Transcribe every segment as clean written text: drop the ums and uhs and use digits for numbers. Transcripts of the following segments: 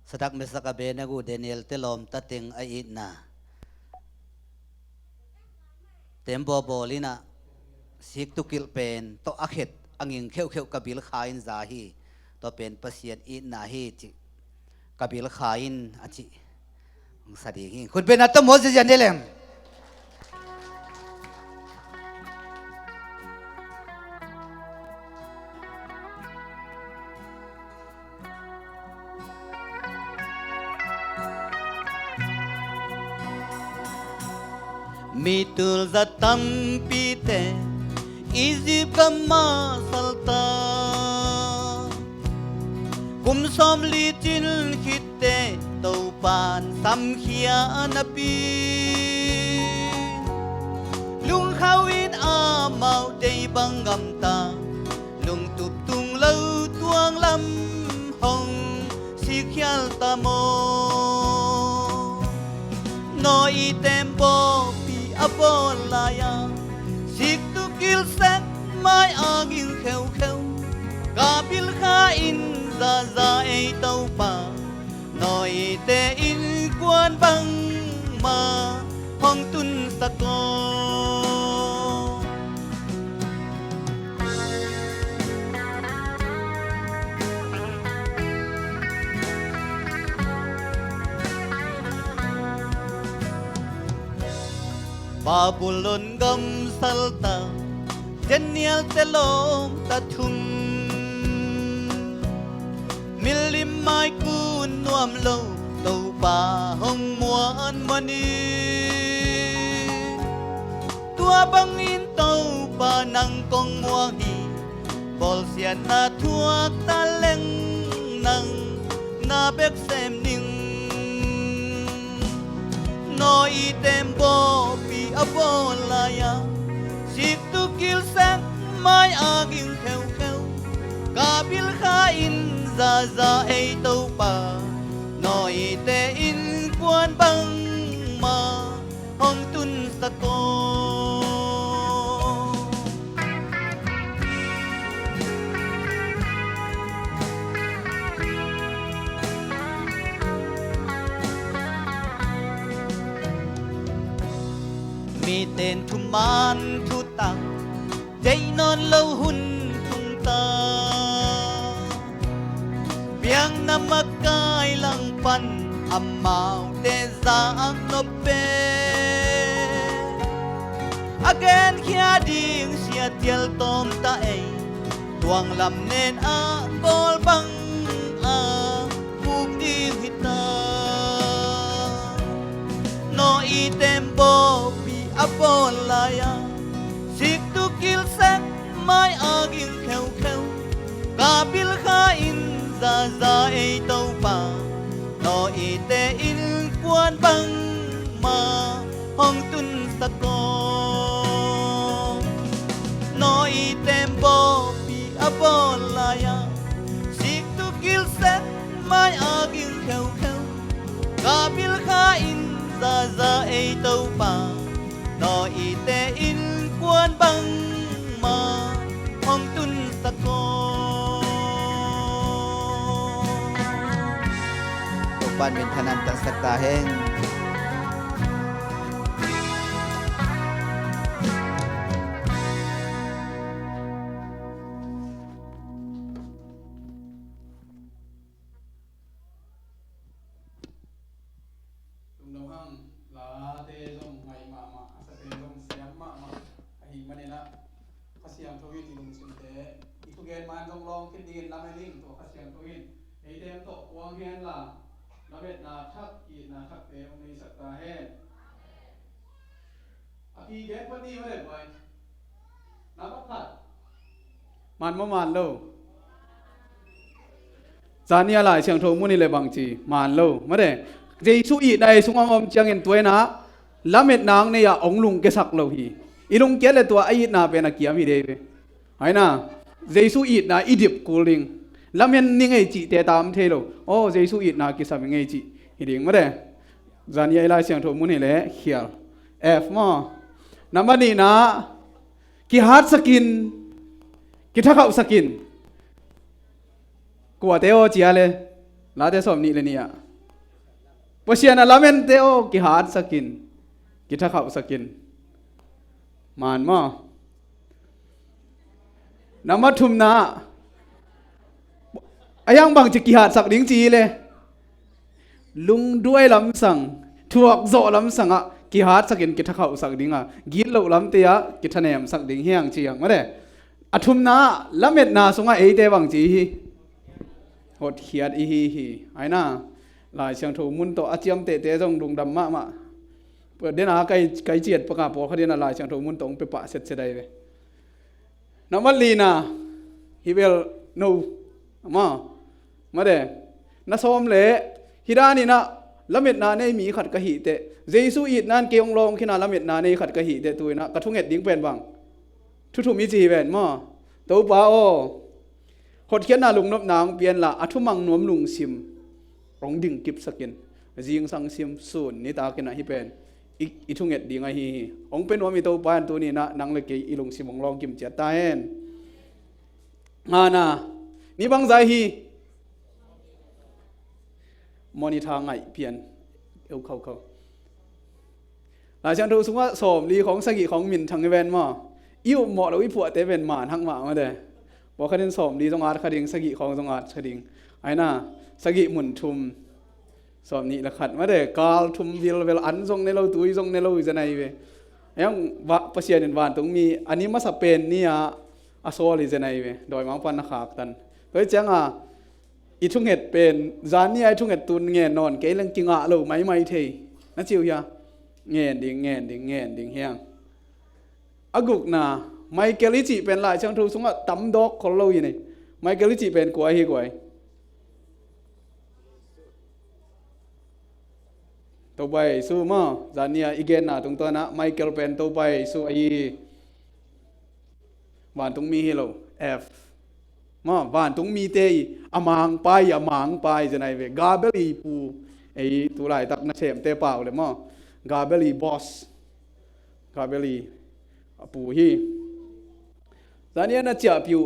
sadak mesaka benagu Daniel telom tating ai na tembo bolina sik tu kilpen to akhet angin kheu kheu kabil khain zahi to pen pasien I na hi chi kabil khain achi sadi hi khun ben atom ho jan delem mitul zatam pite izib kama salta kum som li chin khitte tau pan sam khia napi lung khawin a mau dei bangam ta lung tup tung lâu tuang lam hong si khial ta mo noi tempo apolaya sik tu kil set mai agil kheu kheu kabil kha in za ei tau pa noi te in quan bang ma hong tun sako Babylon gam salta Daniel telom tatum Milim mai kun nuam lo tau pa hong muan mani tua bangin tau pa nang kong muahi bol sian na thuak ta leng nang na bek sem ning noi tempo apolaya sik tu kil sen mai aging kheu kheu kabil kha in za ei tau pa noi te in quan bang ma hong tun sako mi tên thu man thu tang dây non lâu hun thung ta biang namakai lang pan amau te zaang no pe again kia ding sia tiel tom ta ei tuang lam nen a bol bang a buk di hita no I tempo apolaya sik tu kil sen mai agil kheu kheu kabil kha in za ei tau pa no I te in quan bang ma hong tun sako no I tempo apolaya sik tu kil sen mai agil kheu kheu kabil kha in za ei tau pa no ite in quan bang ma hong tun sako tupan min thanan ta sakta heng Kasiang tawin ilung sinte itu gen man long long kin din lam ling to kasiang tawin ei dem to wang hen la lamet na thak I na thak te ong nei sakta hen aki gen pani ma le boy na ba phat man ma man lo zania lai siang tho mu ni le bang chi man lo ma de jesu I dai sung om chiang en toy na lamet nang ne ya ong lung ke sak lo hi ilung ke le to ai na pe na kiam hi de hai na jesu I na idip kuling lamen ning ei chi te tam the lo o jesu I na ki sam ngei chi hi ding ma de zania ila siang tho mu ni le khial f mo namani na ki hat sakin ki thakau sakin kwa te o chi ale ลาเตสอมนี่เลยเนี่ยปเสียนะลาเมนเตโอกิฮาร์ดสกินกิทักขับสกินมานมอนามาทุมนาอายังบางจะกิฮาร์ดสักดิ้งจีเลยลุงด้วยลำสั่งถูกโจลำสั่งอ่ะกิฮาร์ดสักินกิทักขับสักดิ้งอ่ะกินเหล่าลำเตียกิทะเนมสักดิ้งเฮียงเชียงมาเด้อทุมนาลาเมดนาสงะเอเตบางจีหดเขียดอีฮีไอ้น่าลายเชียงถูมุนโตอาเจียมเตะจงดุงดำมาเปิดเดนาไกเจียดประกาศพอเขาเดียนลายเชียงถูมุนตงไปปะเสร็จได้เลยน้ำมันลีนาฮิเวลโนมาเด้น่าซ้อมเละฮิดานี่นะละเม็ดนาในมีขัดกะหิเตเจสุอิดนั่นเกี่ยงลงขึ้นละเม็ดนาในขัดกะหิเตตัวนะกระทุ่งเห็ดดิ้งเป็นบังทุมีจีเป็นตัวป้าโอหดเขียนนาลุงนบนางเปลี่ยนละอัทุมังนวมลุงซิมร้องดิ่งกิบสกินจิงสังซิมสูนนี่ตากินนะฮิเป็นอีทุ่งเห็ดดิ้งไอฮีองเป็นว่ามีตัวป้าตัวนี้นะนางเลยเกยอีลุงซิมองลองกิมเจ็ดตาเห็นนะนี่บังใจฮีมอนิทางไงเปลี่ยนเขาหลายฉันรู้สึกว่าสมรีของสกิของมินทางเวนอิ่วเหมาะแล้ววิผัวเตเป็นหมาทั้งหมามาเด้บอกคดีสมดีตรงอาร์ตคดีสกิของตรงอาร์ตคดีไอ้น่าสกิหมุนทุมสมนี้ละขัดมาเด้กาลทุมเวลอันทรงในเราตุยทรงในเราจะไหนเว้ยยังว่าประเสียนวานตรงมีอันนี้มาสเปนนี่อาโซลิจะไหนเว้ยโดยมังปันนักขากตันเฮ้ยจังอีทุ่งเห็ดเป็นจานนี่ไอทุ่งเห็ดตุนเงี้ยนอนเกลังกิงเราไม่เทนั่นจิวยาเงี้ยดิ่งเฮียงอากุกนาไมเคิลลิจิเป็นหลายช่างทูสงฆ์ตั้มดอกคนเราอย่างนี้ไมเคิลลิจิเป็นกวยตัวไปสู้มาจานนี่อีเกนนะตรงตัวนะไมเคิลเป็นตัวไปสู้ไอ้บ้านตรงมีให้เราFบ้านตรงมีเตยอมางไปจะไหนเวกาเบลีปูไอ้ตัวไรตักนักเชมเตเปล่าเลยกาเบลีบอสกาเบลีปูฮีตอนนี้น่าจะผิว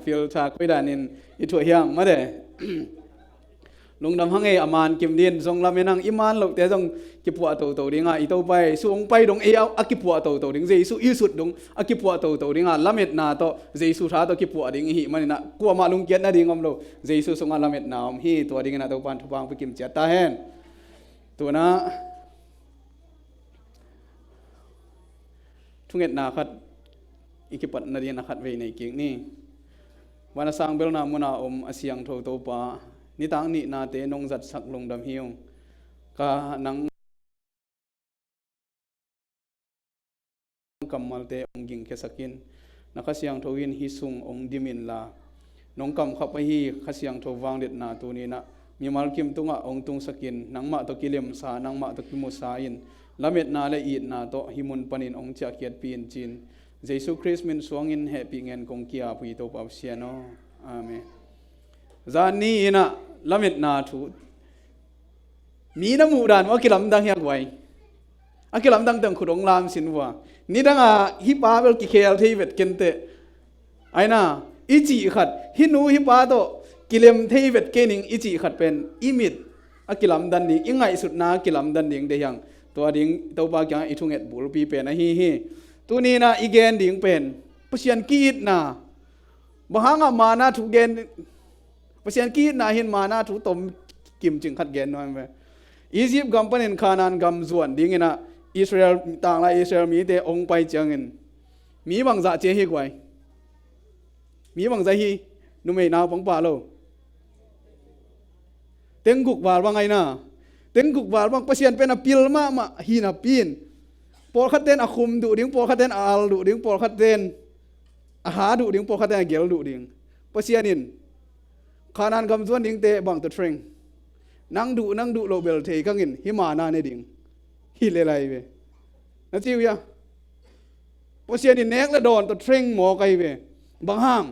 ฟิลชาคุยดานินอีถั่วเฮียงมาเด้ลุงดำหังอามานกิมดินทรงลำเมนังอิมานหลกแต่ทรงกิปัวโตดิ้งอีโตไปสูงไปดงอากิปัวโตดิ้งเจสุอีสุดดงอากิปัวโตดิ้งลำเม็ดนาโตเจสุท้าโตกิปัวดิ้งหิมันนะกัวมาลุงเกียรติดิ้งอมโลเจสุทรงลำเม็ดนาฮีตัวดิ้งนะโตปันทุบางไปกิมเจตาเฮนตัวนะทุ่งเอ็ดนาคัดอีกิปัดนาดีนาคัดเวในเก่งนี่วันสังเบลนามุนาอาเซียงโตปานี่ตั้งนี่นาเตนงจัดสักลงดำเฮียงกานังกำมัลเตองกิงเคสักินนักเสียงทวินฮิซุงองดิมินลานงกำขับไปฮีขเสียงทวังเด็ดนาตัวนี้นะมีมัลกิมตุงะองตุงสกินนังมาตะกิเลมสานังมาตะกิมุสาอินละเม็ดนาและอีดนาโตหิมุนปนินองเจียเกียรปีนจีนเยซูคริสต์มินสวงอินแฮปีเงินกงเกียปุยโตปับเสียโนอาเมนจานนี้นะละเม็ดนาทูมีน้ำมูดานว่ากิลำดังยังไงกิลำดังดังขุดองลามสินว่านี่ดังฮิปาเวลกิเคลที่เวทเกนเตไอ้น่ะอิจิขัดฮินูฮิปาโตกิเลมที่เวทเกนิงอิจิขัดเป็นอิมิดกิลำดันดิ่งยังไงสุดนากิลำดันดิ่งเดียงตัวดิ่งตัวบางอย่างอิทุงเอ็ดบุลปีเป็นนะฮีตัวนี้นะอีเกนดิ่งเป็นเปเชียนกีดนะบางอามานาทุกเกนเปเชียนกีดนะเห็นมานาทุกตมกิมจึงขัดเกนน้อยไหมอียิปต์กำปั้นขานานกำส่วนดิ่งนะอิสราเอลต่างละอิสราเอลมีแต่องไปจังเงินมีบางจะเจฮีกไว้มีบางจะฮีนุ่มไอ้นาวปังป่าโลเต็งกุกบาลว่าไงนะเต็งกุกบาลบางเปเชียนเป็นอพิลมาฮีนับปีนปอลขัดเต้นอาคุมดูดิ่งปอลขัดเต้นอาลดูดิ่งปอลขัดเต้นอาหาดูดิ่งปอลขัดเต้นเกลดูดิ่งเปเชียนินขานานกำส่วนดิ่งเตะบางตัวเทรงนั่งดูโลเบลเทกังอินหิมานาเนดิ่งฮิเลไลเวนั่นจิวยาพอเสียนี่เนกและโดนตัวเทรงหมอไกเวบางห้าง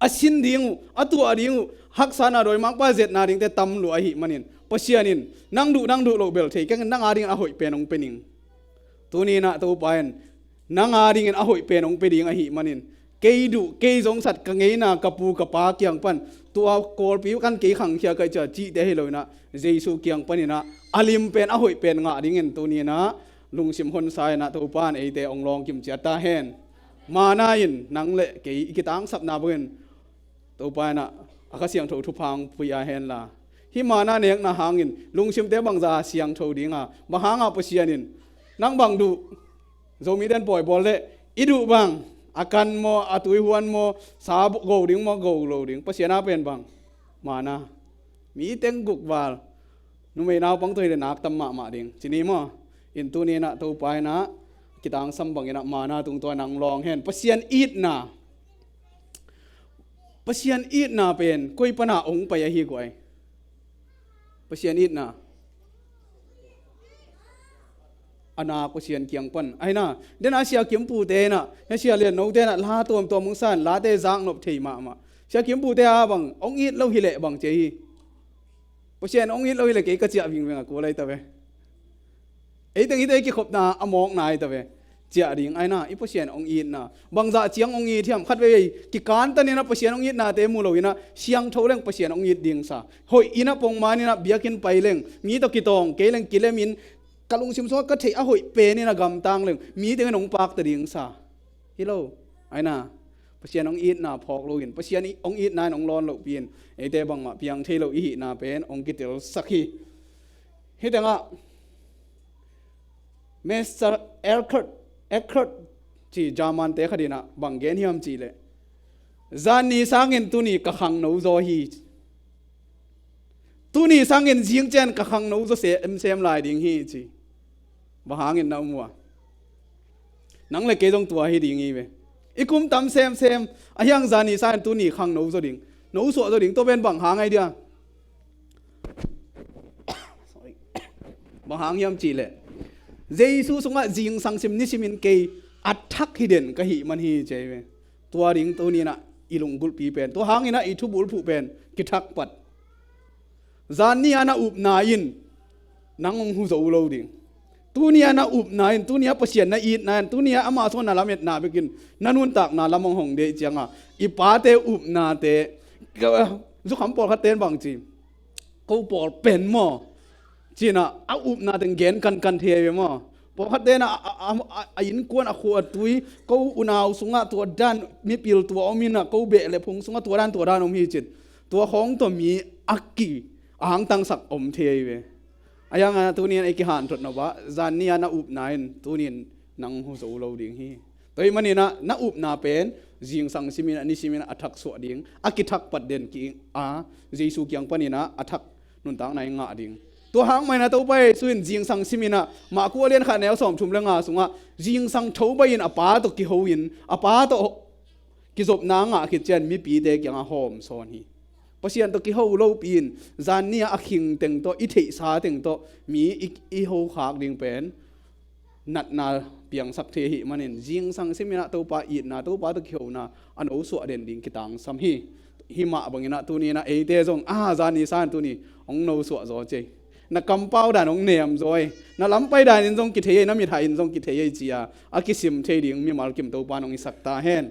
อาชินดิ่งอัตัวดิ่งฮักษานาโดยมักป้าเจ็ดนาดิ่งแต่ตำหลวหิมันนินพอเสียนินนั่งดูโลเบลเทกังนั่งอาดิ่งอาหอยเป็นองเป็นนิงตัวนี้นะตัวไปนั่งอาดิ่งอาหอยเป็นองเป็นดิ่งอาหิมันนิน cây đủ cây giống sạch cái ấy na kapu kapa kiang pan tua kol piu kan cây khang kia cái chợ chi để hello na Giêsu kiang pan na alim pen a hoi pen nga ding en tu ni na lung sim hon sai na tu pan ei te ong long kim cha ta hen ma na in nang le cây kitang sap na ben tu pan na aka siang tho thu phang pui a hen la hi ma na nek na hangin lung sim te bang za siang tho dinga ba hanga pasianin nang bang du zomi den boy bol le idu bang akan mo atui huan mo sab go ding mo go lo ding pasiana pen bang mana mi teng guk wal nu me naw pang toi le nak tam ma ding chini mo in tu ni na to pai na kitang sam bang ina mana tung to nang long hen pasian eat na pen koi pana ong pa ya hi koi pasian eat na ana pasian kiang pan aina den asia kimpu te na asia le no te na la tom mung san la te jang nop thei ma sia kimpu te a bang ong eat lo hi le bang che hi pasian ong eat lo hi le ke ka chia wing wing ko lai ta ve ei teng hi te ki khop na amok nai ta ve chia ding aina i pasian ong eat na bang za chiang ong eat thiam khat ve ki kan ta ni na pasian ong eat na te mu lo ina siang tho leng pasian ong eat ding sa hoi ina pong mani na biakin pai leng mi to ki tong ke leng kilemin kalung sim so ka thei a hoi pe ni na gam tang leng mi te nong pak ta ding sa hello aina pasian ong eat na phok lo in pasian ong eat na ong lon lo pin e te bang ma piang thei lo i na pen ong ki tel sakhi he danga Mr. Eckhart chi German te khadina bang gen hiam chi le zan ni sangin tu ni ka khang no zo hi tu ni sangin jing chen ka khang no zo se sem lai ding hi chi ba hangin na mua nang le ke jong tua hi ding hi ve ikum tam sem a hyang zan ni san tu ni khang no zo ding no so zo ding to ben bang hang ai dia sorry ba hang hiam chi le Giêsu sunga jing sang sim ni simin ke athak hiden ka hi man hi che ve tua ring to ni na ilung gul pi pen to hang ina I thu bul phu pen ki thak pat zan ni ana up na in nangong hu zo lo ding tu ni ana up na in tu ni pasian na eat na tu ni ama so na lamet na bekin nanun tak na lamong hong de changa I pa te up na te zu kham por kha ten bang chi ko por pen mo china a up na teng gen kan the mo po khat de na a in kuan a khu tui ko unaw sunga to dan mi pil to omina ko be le phung sunga to dan om hi chit to hong to mi akki ahang tang sak om the ve ayanga tu ni ai ki han thot no ba zan ni na up na in tu ni nang hu zo lo ding hi toi mani na up na pen jing sang simin ani simin athak so ding akithak pat den ki a Jesu kyang panina athak nun tang nai nga ding to hang mai na to pai suin jing sang simina ma ko len kha nel som thum lenga sunga jing sang tho bai in apa to ki ho in apa to ki zop na nga ki chen mi pi de kyang a hom son hi pasian to ki ho lo pin zan nia a khing teng to I thei sa teng to mi I ho khak ding pen nat na piang sak the hi manin jing sang simina to pa I na to pa to ki ho na an o so den ding kitang sam hi hi ma bangina tu ni na e te jong a zan ni san tu ni ong no so zo che na kampau dan ong nem zoi na lampai dan in jong ki thei na mi thai in jong ki thei chia a ki sim thei ding mi mal kim to pan ong sak ta hen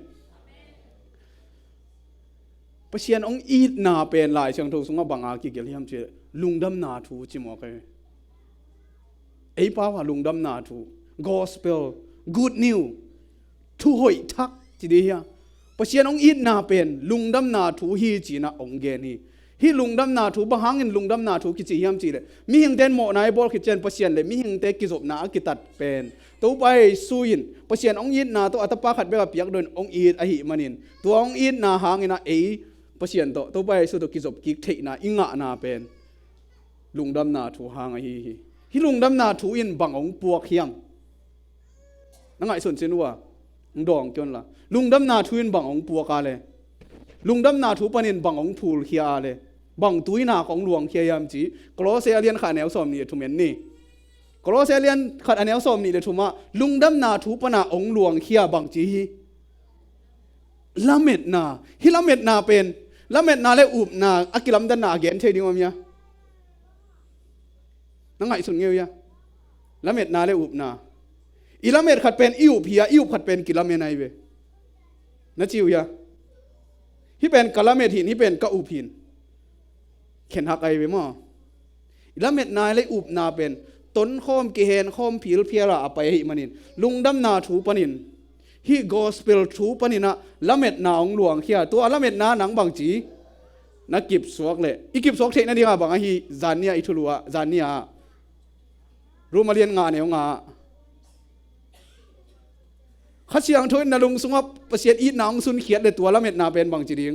pasian ong eat na pen lai chang tho sunga banga ki gel hiam che lungdam na thu chi mo kai ei pa wa lungdam na thu gospel good news thu hoi thak chi de ya pasian ong eat na pen lungdam na thu hi chi na ong gen hi lungdam na thu ba hangin lungdam na thu ki chi hiam chi le mi hing den mo nai bol ki chen pasian le mi hing te ki zop na ki tat pen to pai suin pasian ong eat na to atapa khat be ka piak don ong eat a hi manin to ong eat na hangina ei pasian to pai su to ki zop ki thei na inga na pen lungdam na thu hang a hi lungdam na thu in bang ong puak hiam nangai sun chin wa ndong kyon la lungdam na thu in bang ong puak ka le lungdam na thu panin bang ong phul khia le bang tui na kong luang khia yam chi Colossian kha nel som ni thumen ni Colossian khat anel som ni le thuma lungdam na thu pana ong luang khia bang chi hi lamet na hi lamet na pen lamet na le up na akilam dan na again the ding om ya nangai sun ngeu ya lamet na le up na ilamet khat pen iu phia iu khat pen kilamen ai ve นะจิวยาฮิเป็นกะละเม็ดหินฮิเป็นกะอุบหินเข็นหักไอไปมั้งละเม็ดนายเลยอุบนาเป็นต้นข้อมกิเฮนข้อมผิวเพียระไปหิมันินลุงดำนาถูปนินฮิกอสเปลถูปนินะละเม็ดนาองหลวงเขียตัวละเม็ดนาหนังบางจีนักกิบสวกเลยอีกิบสวกเทนั่นดีอ่ะบางฮีจานเนียอิทุลัวจานเนียรู้มาเรียนงานเนี่ยงาข้าเชียงทนนลุงสงบประเสียอีนางสุนเขียดเลยตัวละเม็ดนาเป็นบางจีดิง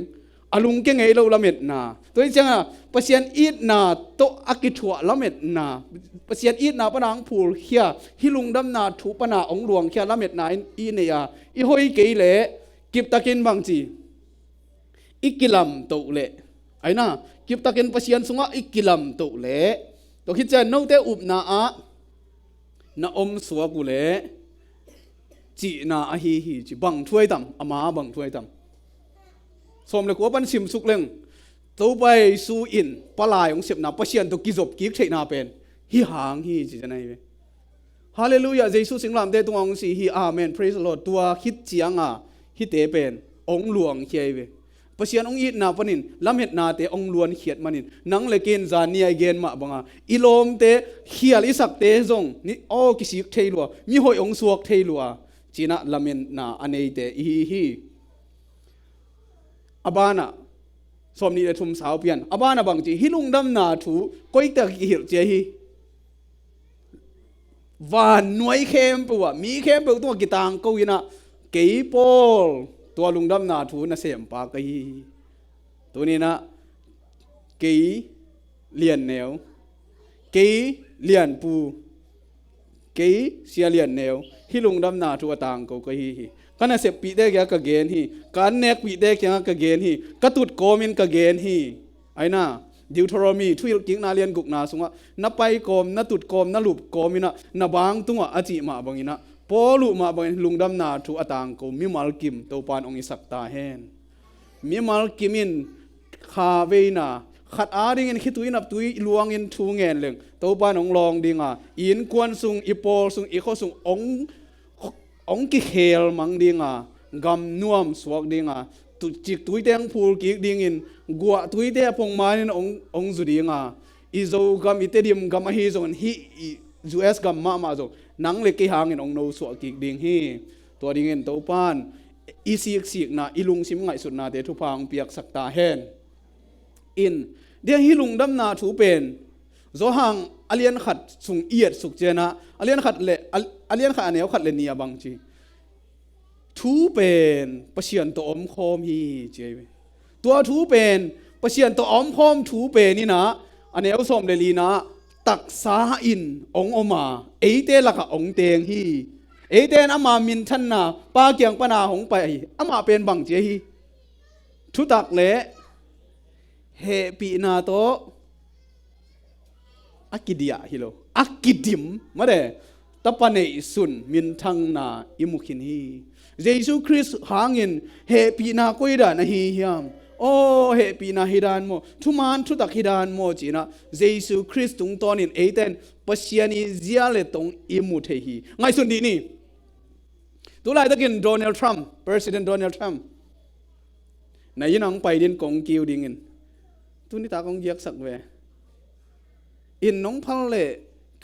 อลุงเก่งไงเราละเม็ดนาตัวนี้จังอ่ะประเสียอีนาโตอากิถัวละเม็ดนาประเสียอีนาปนังผูเขียฮิลุงดำนาถูปนาองหลวงเขียละเม็ดนาอีเนียอีหอยเกยเล่กิบตะกินบางจีอีกิลัมโตเล่ไอ้น่ะกิบตะกินประเสียนสงะอีกิลัมโตเล่ตัวคิดจะโน้ตเตอุบนาอะนาอมสวกุเล่จีนาอหิหิจีบังถ้วยดำอามาบังถ้วยดำสมเลยกว่าปันสิมสุกเล่งตัวไปสู้อินปลายของเสพนาประเชียนตัวกิจบกิกเทนาเป็นฮิหางฮิจีจะไหนเว้ฮาเลลูยาเยซูสิงลามเตตวงสีฮิอาเมนพรีสลอดตัวคิดเจียงอ่ะฮิเตเป็นองหลวงเขียเวประเชียนองอิดนาปนินลำเห็ดนาเตองล้วนเขียดมันินนังเลกินจานียเกนมาบังอ่ะอิโลมเตเขียลิสักเตจงนี่โอ้กิสิกเทลัวมีหอยองสวกเทลัวจีน่าลำเห็ดนาอันเอเตฮิอบานะสมนี้เลยทุ่มสาวเปียนอบานะบางจีฮิลุงดำนาถูก้อยตะกิหิรเจฮีวานหน่วยเข้มปัวมีเข้มปัวตัวกิตังกูยินะเกยโปลตัวลุงดำนาถูน่ะเสียมปากกีตัวนี้นะเกยเลียนแนวเกยเลียนปูเกยเสียเลียนแนวฮิลุงดำนาถูตังกูกีกันเสพปีเด็กยังกะเกณฑ์ฮีกันเนกปีเด็กยังกะเกณฑ์ฮีกระตุดโกมินกะเกณฑ์ฮีไอ้น่ะดิวทรมีทุยกิงนาเลียนกุกนาสุงะนับไปโกมนับตุดโกมนับลุบโกมินะนับบางตุงะอจิมาบังอินะพอลุมาบังลุงดำนาถูอตังกูมิมัลกิมตัวปานองอิสักตาเฮนมิมัลกิมินคาเวนาขัดอาดิงินคิดตุยนับตุยลวงอินทูเงินเลงตัวปานองลองดิงะอินกวนสุงอีโปสุงอีโคสุงองกิเฮลมังดิงะกำนวมสวกดิงะตุจิกตุยเตงพูลกิกดิงินกัวตุยเตพงมานินองจุดิงะอิโซกำอิเตดิมกำฮิจงฮิจูเอสกำมาจงนังเล็กหางอินองโนสวกิกดิงฮิตัวดิงินตัวปานอีสิกนะอีลุงซิมไงสุดนาเตทุพังเปียกสักตาเฮนอินเดียงฮิลุงดำนาถูเป็นโจหังอเลียนขัดสุงเอียดสุกเจนะอเลียนขัดเละอเลียนขัดอันเนี้ยขัดเลนียบางจีทูเป็นประเชียนตัวอมคอมฮีเจตัวทูเป็นประเชียนตัวอมคอมทูเป็นนี่นะอันเนี้ยสมเดลีนะตักสาอินองอมาเอเตลักองเตงฮีเอเตนอามามินทันนาปาเกียงปนาหงไปอามาเป็นบางเจฮีทุตักเละเฮปีนาโตอักกิดียฮิโลอักกิดิมมาเดตะปะเนสุนมินทังนาอิมุขินฮีเยซูคริสต์หางินเฮปีนาโกยดานะฮียามโอ้เฮปีนาฮิดานโมทุมานทุตักฮิดานโมจีนะเยซูคริสต์ตุงตอนินเอเตนปัสยานิเซียเลตงอิมุเทฮีไงสุนดีนี่ตุลายตะกินโดนัลด์ทรัมป์ประธานาธิบดีโดนัลด์ทรัมป์ในยินังไปดินกงกิวดิงินตุนี่ตากงเยียกสักเวอินน้องพัลเล่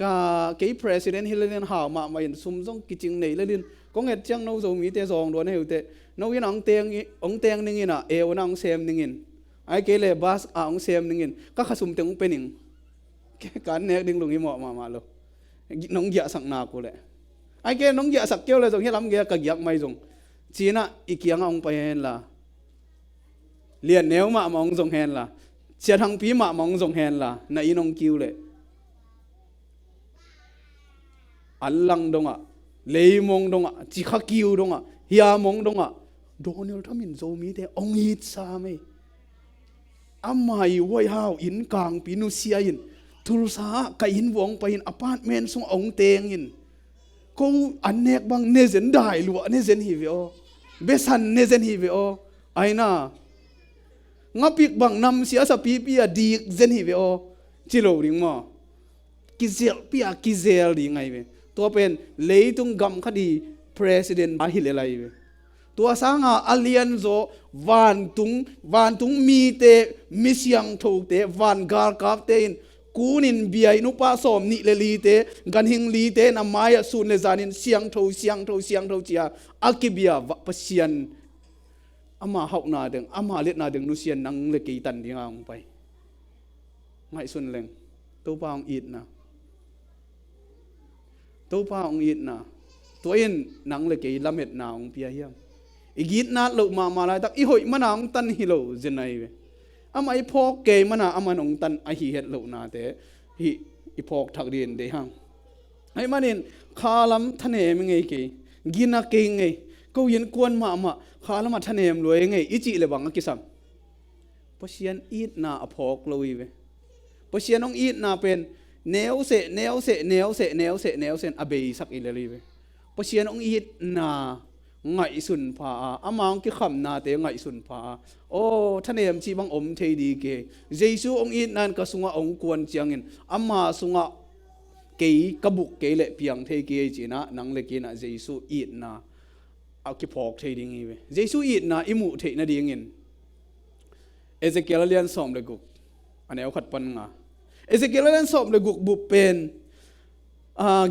กาเกี่ยประธานาธิบดีฮิลเลนหาวมาอินซุ่มซ่งกิจิงในเลดินก็เงินจังน้องโจมีเตะซองโดนให้อุเตน้องยินองเตียงนึงอินะเอวนังเซมนึงอินไอ้เกล่บาสองเซมนึงอินก็ขสุมเตียงเป็นหนึ่งการเนกดึงลงอีหมอมาเลยน้องเหยียสักนากูเลยไอ้เกน้องเหยียสักเกี่ยวเลยจงเฮล้ำเกียกเหยียกไม่จงจีน่ะอีกอย่างองไปเห็นละเลียนเนื้อมามองจงเห็นละเสียทั้งปีมามองจงเห็นละในอีน้องกิ้วเลยอันลังดงอ่ะเลยมองดงอ่ะจิขกิ้วดงอ่ะเฮียมองดงอ่ะโดนัลด์ทมินโจมีแต่องฮิตซาเมอามาอยู่วัยหาวอินกลางปีนุเซียอินทุลสากับอินวงไปอินอพาร์ตเมนต์ส่งองเตงอินก็อันเนกบางเนเซนได้หรือว่าเนเซนฮีเวโอเบสันเนเซนฮีเวโอไอ้น่ะงับปีกบางนำเสียสปีปีอะดีเซนฮีเวโอจิโร่ดิงมั้งกิเซลปีอะกิเซลดิงไงเวตัวเป็นเลยตุงกำคดีประธานาธิบดีอาฮิเลไลเว ตัวสางาอเลียนโซวันตุงมีเตมิเสียงถูกเตวันกาลกับเตนกูนินเบียนุปาสอมนิเลลีเตกันหิงลีเตนามายสุนเลจานินเสียงถูเจียอากิเบียวะปะเซียนอามาหอกนาเดงอามาเล็ดนาเดงนุเซียนนังเลกีตันดีงามไปไม่สุนเลงตัวปางอีดนะตัวปางอีดนะตัวเอ็นนังเลกีละเม็ดนาองเปียเฮียมอีกิดนาลุมาลายตักอีหอยมันองตันฮิโลเจนไนเวอามาอีพอกเกมันอามันองตันอหิเฮตลุนาเตฮิอีพอกทักเรียนเดียงไอ้มันเองข้าล้ำทะเลมึงไงกีกินนักเก่งไงก็ยินกวนมาข้าล้ำมาทะเลมรวยไงอีจีเลยบังกิสัมพอเชียนอีดนาอพอกลุยเวพอเชียนน้องอีดนาเป็นเนวเสอเบยสักอีเลยเวพอเชียนน้องอีดนาไงสุนพาอามังกิขำนาเตไงสุนพาโอ้ท่านเอ็มชีบังอมเทดีเกเจซูองอินนั่นก็สุงะองกวนเจียงอินอามาสุงะเกยกบุกเกยเละเพียงเทเกยจีนะนังเล็กินะเจซูอินนาเอากิพอกเทดิ้งอีเวเจซูอินนาอิมุเทนะดิ้งอินเอเซเกลเลียนสอมเลกุกอันนี้เอาขัดปันงาเอเซเกลเลียนสอมเลกุกบุเป็น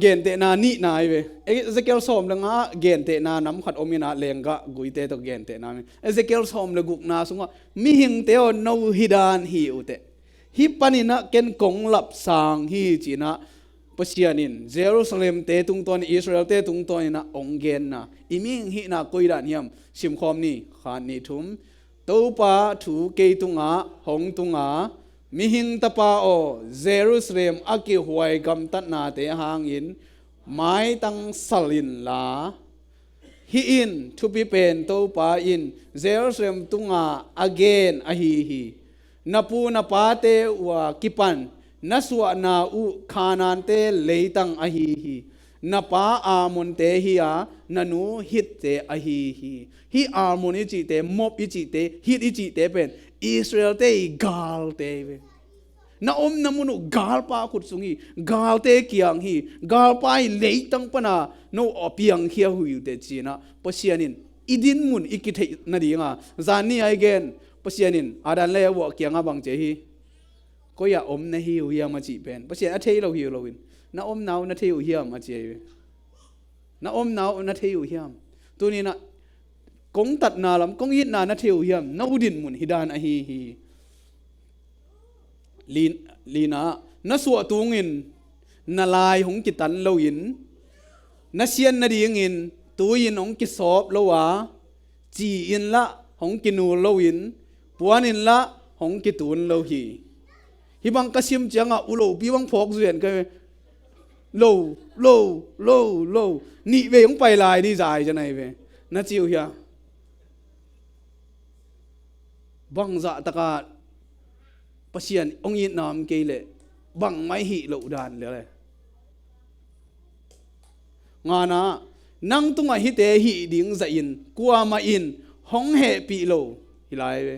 เกณฑ์เตนานี่นายเวเอเซเกลสอมเลงะเกณฑ์เตนาน้ำขัดอมินาเลงกะกุยเตตเกณฑ์เตนาเอเซเกลสอมเลกุกนาสุงะมิหิงเตโอนูฮิดานฮิอุเตฮิปานินะเกณฑ์กงหลับสางฮิจีนะปัสยานินเยรูซาเล็มเตตุงตอนอิสราเอลเตตุงตอนนะองเกณฑ์นะอิมิงฮินะกุยดานเฮียมชิมคอมนี่ขานิทุมตัวปาถูเกยตุงะหงตุงะมิหิงตะปาโอเยรูซาเล็มอากิหวยกำตัดนาเตหางอินไม้ตังสลินลาฮิอินทุปิเป็นตัวปาอินเยรูซาเล็มตุงะอเกนอฮีนับปูนับปาเตวะกิปันนัสวะนาอุขานานเตเลตังอฮีนับปาอามุนเตฮีอานันูฮิตเตอฮีฮิอามุนอิจิเตมบอิจิเตฮิตอิจิเตเป็นอิสราเอลเตกาลเตเวนาอมนามุนุกาลปาขุดสุงีกาลเตเกียงฮีกาลปาเลตังปนาโนอเปียงเขียวหุยเตจีนะปะเชียนินอิดินมุนอิกิเทนาดีงาจานี่ไอเกนปะเชียนินอาดันเลวะเกียงอาบังเจฮีก็อย่าอมนะฮิวเฮียมาจีเป็นปะเชียนอาเทยเราฮิวเราวินนาอมนาวนาเทยเฮียมาเจนาอมนาวนาเทยเฮียมตัวนี้นะกงตัดนาลำกงยิดนานาเทยเฮียมนาอุดินมุนฮิดานอฮีลีนานาสวตุงินนาลายหงกิตันเราอินนาเชียนนาดีงินตัวยินหงกิสอบเราวะจีอินละหงกินูเราอินปวนินละหงกิตุนเราฮีฮิบังกสิมจังอ่ะอุโลปีบังพอกเสียนก็โลนี่เวงไปลายนี่ใจจะไหนเวน่าจิวเฮียบังจะตะกาปะเชียนองยินนามเกลบังไม่หิโลดานเลยงานะนั่งตุงอ่ะฮิเตหิดิ่งจะอินกัวมาอินห้องเฮปีโลฮิไลเว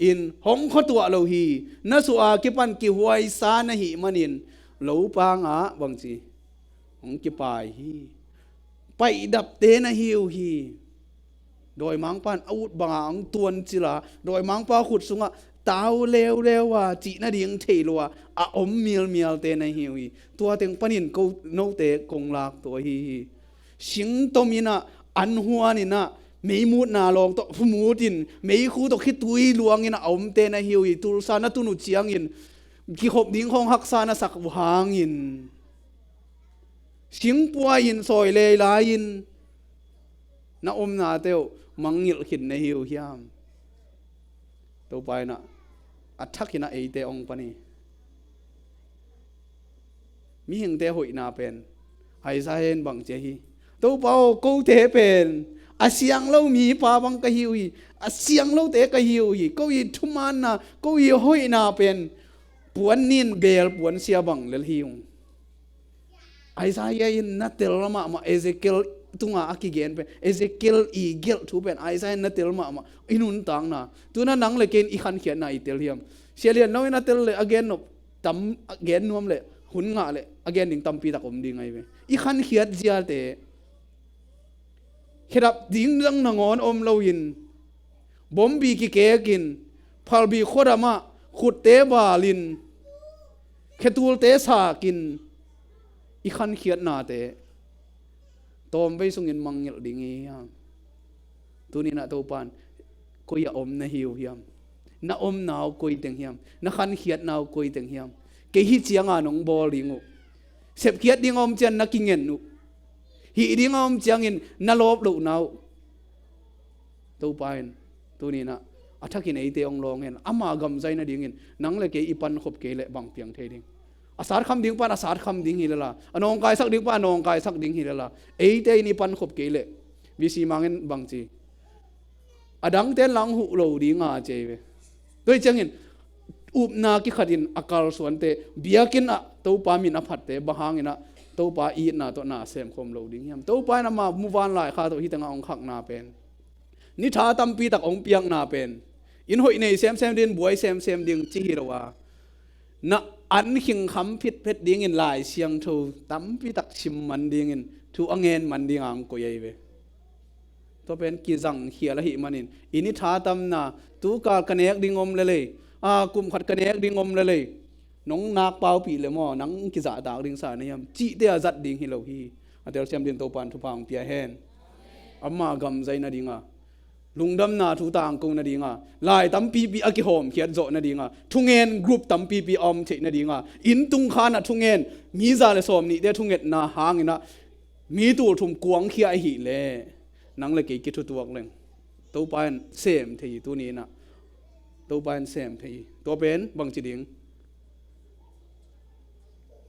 อินห้องขตัวเราฮีนัสวากิปันกิหวยสานะหิมันินเหลาปางะบางจีห้องกิปายฮีไปดับเตนะฮิวฮีโดยมังปันอาวุธบางตวนจิลาโดยมังปาขุดสุงะตาวเลวว่าจีนาดิงเทลัวอาอมเมียลเตนะฮิวฮีตัวเต็งปนินกูโนเตกงลากตัวฮีสิงตมินะอันหัวนี่นะไม่มูดนาลองต่อมูดินไม่คู่ต่อคิดตุยลวงอินะอมเตนะฮิวฮีตุลสานะตุนุเจียงอินกิขบดิ้งของฮักษานะสักวางอินสิงปัวอินซอยเลลายินนาอมนาเตวมังยิลขินในฮิวฮิมตัวไปนะอัฐกินะเอเตองปนีมีหิงเตหอยนาเป็นไฮซาเฮนบังเจฮีตัวเปากูเตเป็นอาเสียงเรามีปาบังกะฮิวฮีอาเสียงเราเตกะฮิวฮีกูยีทุมันนะกูยีหอยนาเป็นปวนนินเบลปวนเสียบังเลลฮิวไอซาเยินนัตเตลมาเอเซเกลตุงอาคิเกนเป็นเอเซเกลอีเกลทูเป็นไอซานัตเตลมาอินุนตังนะตัวนั้นนังเลยเกนอีขันเขียนนาอิเตลเฮียมเสียเลียนน้อยนัตเตลเลยอเกนนบตั้มเกนนวมเลยหุ่นงาเลยอเกนดิ่งตั้มปีตะกมดิ่งไงเป็นอีขันเขียนเจียเต เขดับดิ้งดังนงอนอมเลวินบอมบีกิเกกินพัลบีโคดามะขุดเตบาลินเขตูลเตสากินอีขันเขียดนาเตตอมไปส่งเงินมังเงลดิ่งเฮียมตัวนี้นะตัวปานกุยอมนะฮิวเฮียมนะอมนาวกุยเต็งเฮียมนะขันเขียดนาวกุยเต็งเฮียมเกฮิเจียงานงบอลิงูเสพเขียดดิ่งอมเจนนักกิเงินนุฮีดิ่งอมเจียงเงินนะลบลุนาวตัวปานตัวนี้นะอัฐกินไอเตองลองเห็นอามากำใจนะดิ่งเงินนังเลยเกอีปันขบเกเลบังเปียงเทดิ่งอาสาคำดิ่งปานอาสาคำดิ่งฮิเลล่ะอนองกายสักดิ่งปานองกายสักดิ่งฮิเลล่ะไอเตนี่ปันขบเกเลวิสีมังเงินบังจีอดังเต้นหลังหูโลดีงาเจเวโดยจังเห็นอุบนาคิขัดินอากาศส่วนเตเบียกินอะตัวปามินอภัตเตบะหางเนะตัวปาอีน่ะตัวน่ะเสมคมโลดีเงี้ยตัวปานะมามุวานหลายข้าตัวที่ตั้งองขักนาเป็นนิทาตัมปีตักองเปียงนาเป็นอินหอยในเซมดินบวยเซมดิงจีฮิรวานะอันขิงคำพิษเพชรดิ่งเงินหลายเสียงทูตัมปีตักชิมมันดิ่งเงินทูอังเงินมันดิ่งอังกุยเวตัวเป็นกิจังเขียละหิมันินอินิท้าตำนาตูกากันเอกดิ่งอมเลยกุมขัดกันเอกดิ่งอมเลยน้องนักเป่าปีเลยมั่วนังกิจาตากดิ่งสารนิยมจีเดียจัดดิ่งฮิโลฮีอันเดียวเสียมดิ่งตัวปานทุพังเปียเฮนอัมมากำใจนาดิ่งลุงดำนาทุต่างกงนาดิ่งลายตั้มปีปีอากิโฮมเขียนโจนาดิ่งทุ่งเงินกรุ๊ปตั้มปีปีอมเทนาดิ่งอินตุงขานทุ่งเงินมีซาเลสอมนี่เดียทุ่งเงินนาหางนะมีตัวทุ่มกวงเขียหิเลนังเลยกิจตัวเองตัวปานเซมทีตัวนี้นะตัวปานเซมทีตัวเป็นบางจีดิง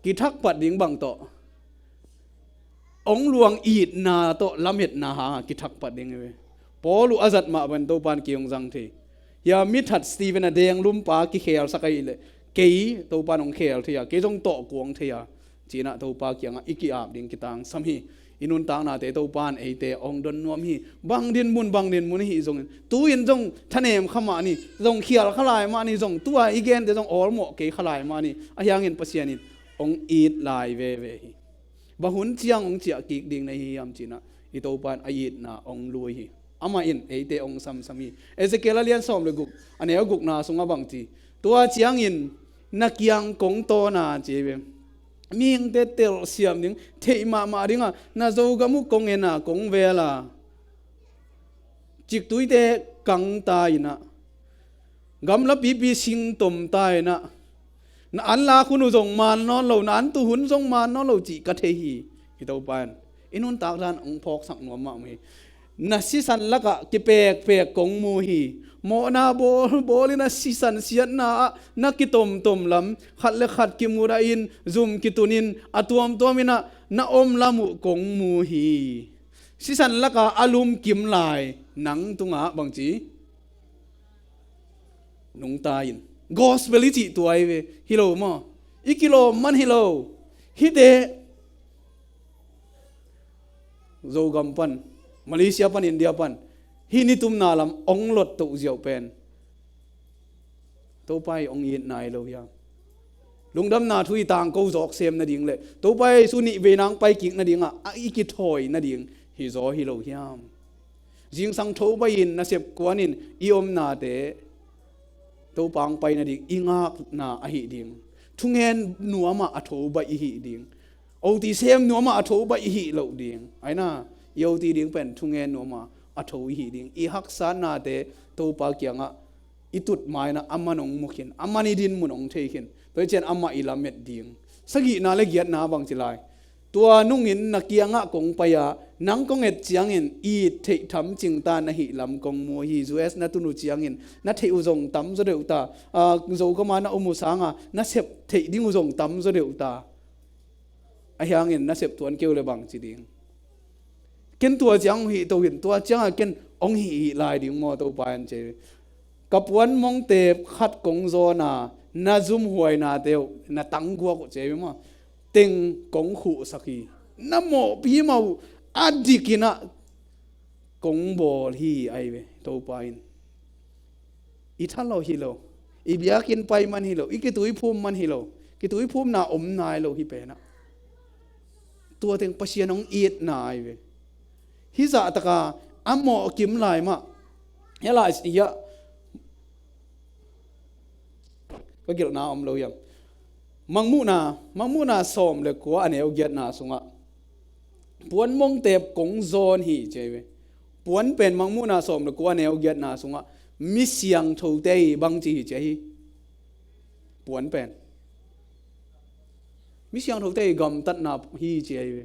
กิทักปัดดิงบางโตองหลวงอีดนาโตลำเห็ดนาหากิทักปัดดิงเลยปอลูอาจัดมาเป็นตัวปานเกี่ยงจังทียามิถัดสตีเวนเดียงลุ่มปากิเคลสักไอเลยเกยตัวปานองเคลทียเกยจงโตกวงทียจีน่ะตัวปาเกี่ยงอีกิอาบดิงกิตังสามีอินุนตางนาเตตัวปานไอเตองดนนวมฮีบังดินมุนฮีจงตัวยินจงทะเนมขมานี่จงเขียลขลายมานี่จงตัวอีเกนเตจงออลโมเกขลายมานี่อายังเห็นปัสยานินองอีดลายเวฮีบะหุนเจียงองเจียกิกดิ่งในฮียามจีนะอีตัวปานอีดนาองลุยฮีอามาอินไอเตองซัมมีเอเซเกลเลียนซอมเลยกุกอันนี้กุกนาสงบังจีตัวเจียงอินนักยังกงโตนาเจเวมีงเตเตลเสียมดิ้งเทมาดิ้งน่าจะกมุกงเงินกงเวลาจิกตุยเตกังตายนะกำลับปีสิงตมตายนะอันลาคุณส่งมานอนเหล่านั้นตุหุนส่งมานอนเหล่าจิกเทหีอิตาปานอินุนตากดานองพอกสักหนวมมานัสิสันละกะกิเปกกงมูฮีโมนาโบลินัสิสันเสียนานักกิตมลำขัดเลขัดกิมูราอินซุมกิตุนินอตัวมินะนาอมลามุกงมูฮีสิสันละกะอลุมกิมลายหนังตุงะบางจีนุงตายินกอสเปลิจิตัวไอเวฮิโลมาอีกิโลมันฮิโลฮิเดโจกัมปันมาเลเซียปันอินเดียปันฮินิตุมนาลำองลดตุเจียวเป็นตัวไปองยินนายเรายามลุงดำนาทุยต่างกูจอกเซมนาดิ่งเลยตัวไปสุนิเวนังไปกิกนาดิ่งอีกิถอยนาดิ่งฮิโซฮิโลยามจิงสังโทไปอินนาเสพกวนินอีอมนาเตตัวปังไปนาดิ่งอิงักนาอหิดิ่งทุงเงินหนัวมาอโถไปอีหิดิ่งโอตีเซมหนัวมาอโถไปอีหิเหล่าดิ่งไอ้น่าเยาวตีดิ่งเป็นทุงเงินหนัวมาอโถอีหิดิ่งอีฮักษานาเตตัวปาเกียงอิตุดไม้นะอามันองมุขินอามันดินมุนองเทขินโดยเช่นอามาอิลาเม็ดดิ่งสกินาเลกียดนาบางจิลายตัวนุ่งหินนักเกียงกงไปนังกงเอ็ดเจียงอินอีเททำจิงตานะหิลำกงมัวฮิจูเอสนัตุนุเจียงอินนัทเทอุจงตั้มจะเดือดตาโจก็มานะอุมุสังนัทเสพเทดิ้งอุจงตั้มจะเดือดตาไอ้ยังอินนัทเสพตัวเกี่ยวเลยบางจิดิ่งเกินตัวเจียงหิตัวหินตัวเจียงเกินองหิลายดิ่งมัวตัวไปอันเจกับวันมองเตบขัดกงโซนานาซุมหวยนาเตียวนาตังกัวก็เจมั้งเต็งกงขู่สักทีน้ำหมอพี่มาอดีกินะกงบอลฮีไอเวตัวไปอีท่านเราฮิโลอีเบียกินไปมันฮิโลอีกิตุยพุ่มมันฮิโลกิตุยพุ่มนาอมนายเราฮิเปนะตัวเต็งปัศยน้องอีดนายเว hi za taka amo kim lai ma hela iyaก็เกี่ยวนาอมเราอย่างมังมูนาสมเลยกัวอันเอวเกียรนาสุงะปวนมงเตบกงโซนหีเจเวปวนเป็นมังมูนาสมเลยกัวอันเอวเกียรนาสุงะมิเสียงทูเตยบังจีเจฮีปวนเป็นมิเสียงทูเตยกำตัดนาฮีเจเว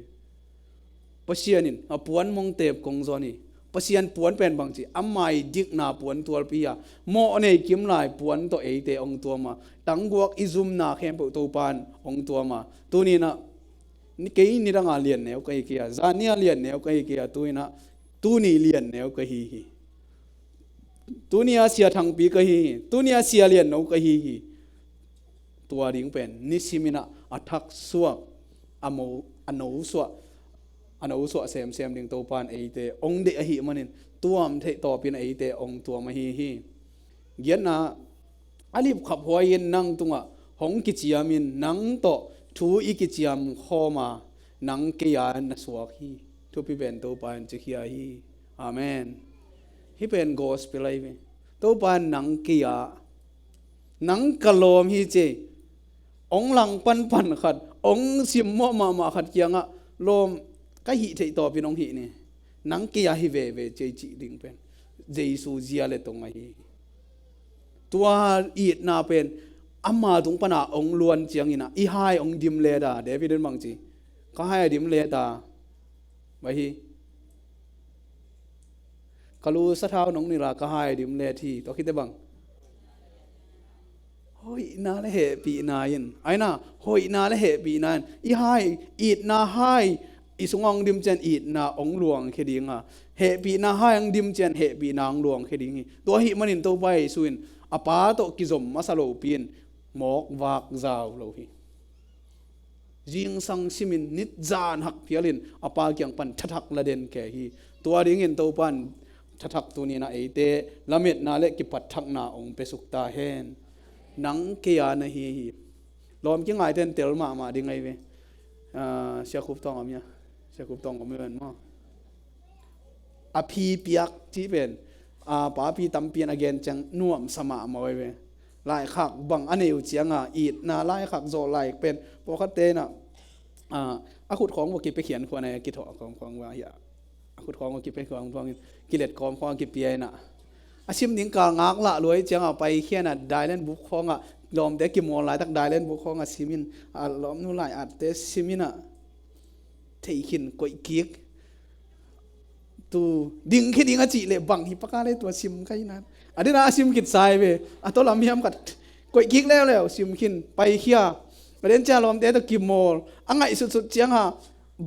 ปะเสียนินปวนมงเตบกงโซนีปะเสียนปวนเป็นบางจีอัมไม่ดิกนาปวนตัวปีอะโมเนกิมไลปวนตัวเอเตองตัวมาตั้งกวกอิซุมนาเข้มปุตัวปานองตัวมาตัวนี้นะนี่เกี่ยนี่ดังอาเลียนแนวก็อีกอย่างจานี่อาเลียนแนวก็อีกอย่างตัวนี้นะตัวนี้เลียนแนวก็ฮีตัวนี้อาเซียทางปีก็ฮีตัวนี้อาเซียเลียนแนวก็ฮีตัวดิ่งเป็นนิสิมินะอัทักสวกอโมอโนสวกอันเอาสวะเซมดิ่งตัวปานไอเตองเดอหิมันนินตัวมเทต่อเป็นไอเตองตัวมาฮีเย็นนะอลิบขับหัวเย็นนั่งตรงอ่ะหงกิจยามินนั่งโตทูอีกิจยามข้อมานั่งเกียนสวกฮีทุบเป็นตัวปานจะเขียฮีอาเมนฮีเป็นกอสเปลายตัวปานนั่งเกียนั่งกะลมฮีเจองหลังปันขัดองสิมมอมาขัดเกียงอ่ะลมก็หิเทต่อพี่น้องหินี่นังเกียหิเวเจจิดิ่งเป็นเจสูเจียเลตรงมาหิตัวอีดนาเป็นอามาตรงปนาองล้วนเจียงอินะอีไฮองดิมเลดาเดวิดบางจีก็ให้ดิมเลดาไปหิกลูสะเท้าน้องนี่ละก็ให้ดิมเลที่ตัวคิดได้บ้างโอ้ยนาเลเหปีนายินไอ้น่ะโอ้ยนาเลเหปีนานอีไฮอีดนาไฮอีสงองดิมเจนอีนาองหลวงเคดิงอ่ะเหปีนาห้างดิมเจนเหปีนางหลวงเคดิงตัวหิมันินตัวไปสุนอปาโตกิจมมาสโลปีนหมอกวากจาวโลหิยิงสังสิมินนิดจานหักเพียลินอปาเกียงปันทักละเด่นแก่ฮีตัวดิ่งอินตัวปันทักตัวนี้นะไอเตละเม็ดนาเล็กกิปัดทักนาองเปสุกตาเฮนนังเกียนะฮีลอมกิ้งไอเทนเตลมาดิ่งไงเวเสียคุบตองอ่ะเนี่ยเสียคุบตองก็ไม่เป็นมั้งอภิเปียกที่เป็นป้าพี่ตำเปียนอเกนจังน่วมสมามาไว้เว้ลายขักบังอันนี้อยู่เจียงอีดนาลายขักโจลายเป็นปกติน่ะอาขุดของว่ากิไปเขียนควในกิถอของว่าอย่าอาขุดของว่ากิไปของพวกกิเลสกอมของกิเปียน่ะอาชิมนิ่งกลางงักละรวยเจียงไปเขียนได้เล่นบุกของลอมแต่กิมอลายตักได้เล่นบุกของซิมินลอมนู่นลายเตซิมินเที่ขินกวยกิกตัวดิ่งแค่ดิ่งจีเลยบังที่ปากกาเลยตัวซิมใครนั้นอันนี้นะซิมกิดสายไปตัวลำเฮียมกัดกวยกิกแล้วซิมขินไปเขียประเด็นจ้าลอมแต่ตัวกิมอลอังไงสุดๆเจียง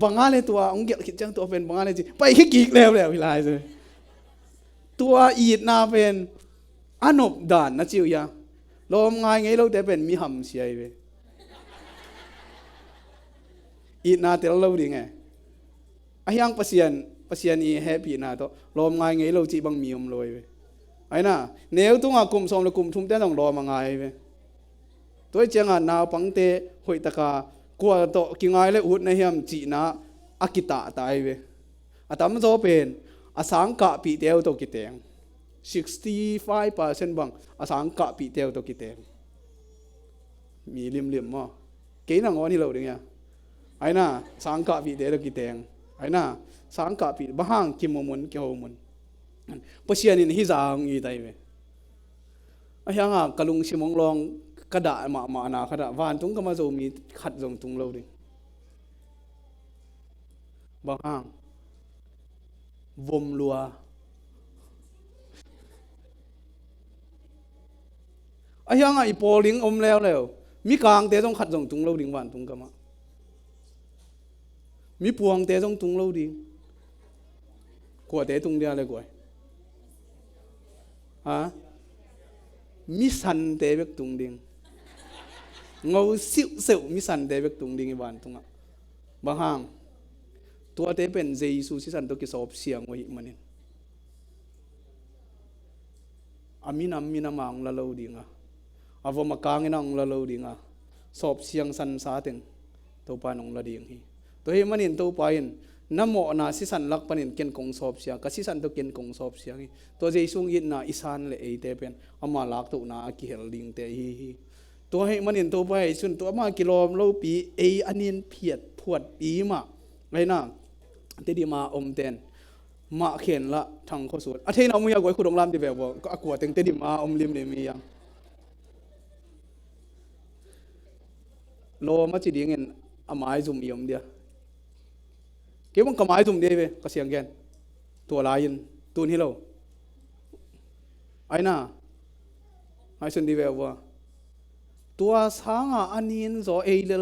บังอะไรตัวองเกียคิดจังตัวเป็นบังอะไรจีไปแค่กิกแล้ววิลายเลยตัวอีดนาเป็นอันบด่านนะจิวยาลมง่ายไงเราแต่เป็นมีหำเสียไปอีนาเตลเราดีไงไอ้ยังเปอร์เซียนอีแฮปปี้นาโตลมง่ายไงเราจีบังมีลอยไปไอ้น่ะเนื้อตัวกลุ่มสมและกลุ่มทุ่มเต้ต้องรอมาง่ายไปตัวเจียงนาวปังเตหอยตะกากลัวโตกิง่ายเลยอุดในเฮียมจีนาอากิตาตายไปอาตามโตเป็นอาสังกะปีเตียวโตกิเตง65%บังอาสังกะปีเตียวโตกิเตงมีริมมั้งเกี่ยนังวันนี้เราดึงยังไอ้น่ะสังกะปีเตียวโตกิเตงไอ้น่ะสังกะปีบ้างกิมมุนเกี่ยวมุนเพราะเชียนี่ฮิจางอีไตไปไอ้ยังกะลุงชิมงลองกระดาษมาหนาขนาดวานตุงก็มาโจมีขัดจงตุงเราดิบ้างวมลัวไอ้ยังไอ้ปอลิงอมแล้วมีกลางเตะต้องขัดจงตุงเราดิ่งวานตุงก็มามีพวงเตะต้องตุงเราดิ่งกลัวเตะตุงเดียวเลยกลัวมีสันเตะเบกตุงดิ่งเงาสิวมีสันเตะเบกตุงดิ่งวานตุงบางตัวเตเป็นเจสูสิสันตัวกิสอบเสียงไว้มันนี่อามินามังละเลวดิ่งอาวมากางนังละเลวดิ่งสอบเสียงสันสาถึงตัวปานองละดิ่งฮีตัวเฮมันนี่ตัวปายิน น้ำหมอนาสิสันลักปนินเกณฑ์กงสอบเสียงก็สิสันตัวเกณฑ์กงสอบเสียงตัวเจสุงยินนาอิสานเลยเตเป็นอามาลักตุนาอากิเฮลลิงเตฮีตัวให้มันเห็นตัวไปส่วนตัวมากิโลมโลปีอันนี้เพียดพวดปีมาไรน่ะเตดีมาอมเตนมาเขียนละทางข้อสวดอาเทนเอามือยากไว้คุณองรามที่แบบว่าก็อากวดเต็งเตดีมาอมลิมเลยมียังโลมาจีดีเงินอามาจุ่มยมเดียเกี่ยวกับกมาจุ่มเดียเว้ก็เสียงแกนตัวลายินตูนฮิโลไอ้น่ะไอ้ส่วนดีแบบว่าตัวสางอันนี้จอ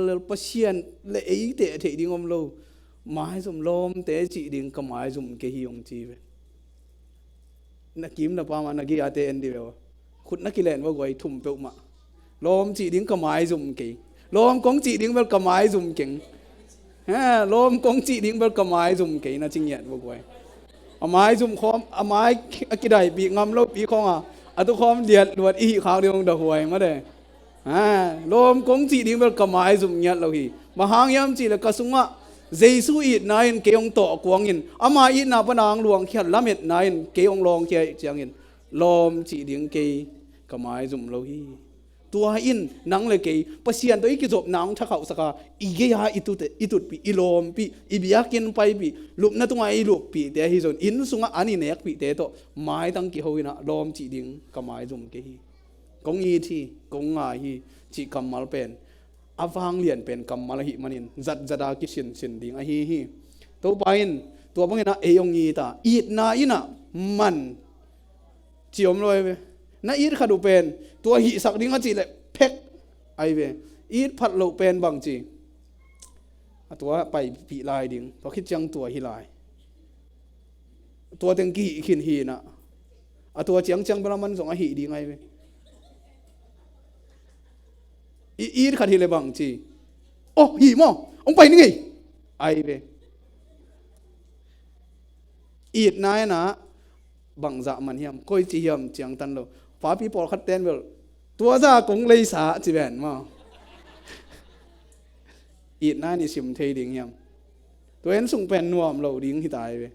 เลปัศยนเลเตะเทดิ่งอมโลมาให้จุ่มลมเตะจีดิ่งก็มาให้จุ่มเกี่ยงจีเว้นักกิมนักปามันนักกีฬาเตะอันดีแบบว่าคุณนักกีฬาว่าไว้ทุ่มเปล่ามาลมจีดิ่งก็มาให้จุ่มเกี่ยลมกงจีดิ่งเป็นก็มาให้จุ่มเก่งลมกงจีดิ่งเป็นก็มาให้จุ่มเกี่ยนะจริงเนี่ยว่าไว้อาไม้จุ่มคอมอาไม้กีฬาปีงามโลปีของตุคอมเดียดลวดอีขาวเดียวดหวยมาเด้ลมกงจีดิ่งเป็นก็มาให้จุ่มเนี่ยเราฮีมาหางยามจีแล้วก็สุงะเจสุอีนายนเกี่ยงต่อกวางอินอามาอีนาปนางหลวงเขียนละเม็ดนายนเกี่ยงลองเกี่ยเจียงอินลมจีดิ่งเกี่ยก็มาให้จุ่มเราฮีตัวอินนังเลยเกี่ยปัศยันตัวอีกจบนังถ้าเขาสักอีเกียอิตุดปีอีลมปีอีบิยากินไปปีลุบนั่นตัวไอ้ลุบปีแต่ฮิจนอินสุงะอันนี้เนี่ยปีแต่ตัวไม้ตั้งกี่หัวนะลมจีดิ่งก็มาให้จุ่มเกี่ยกงอีที่กงง่ายจีกำมาเป็นอาวางเลียนเป็นกำมาลหิมันินจัดากิสินดิ่งฮีตัวไปอินตัวบางทีนะยงยีตาอีดนาอินะมันเจียมเลยเว้น่าอีดขัดดูเป็นตัวหิสักดิ่งก็จีเลยเพ็กไอเว้อีดพัดโลเป็นบางจีตัวไปปีลายดิ่งตัวคิดจังตัวหิลายตัวเต็งกี่ขินหีนะตัวเจียงจังเวลามันส่งหิดิ่งไอเว้อีดขัดหิเลยบางจีโอ้หิมองไปนี่ไงไอเว้อีดนายนะบางจะมันเหี้ยมก้อยจีเหี้ยมเจียงตันโลฟ้าปีปอลขัดเต้นเวลตัวจะกงเลยสาจีแบนมาอีดนายนี่สิมเทดิ่งเหี้ยมตัวเอ็นส่งเป็นนวมโลดิ่งที่ตายเว้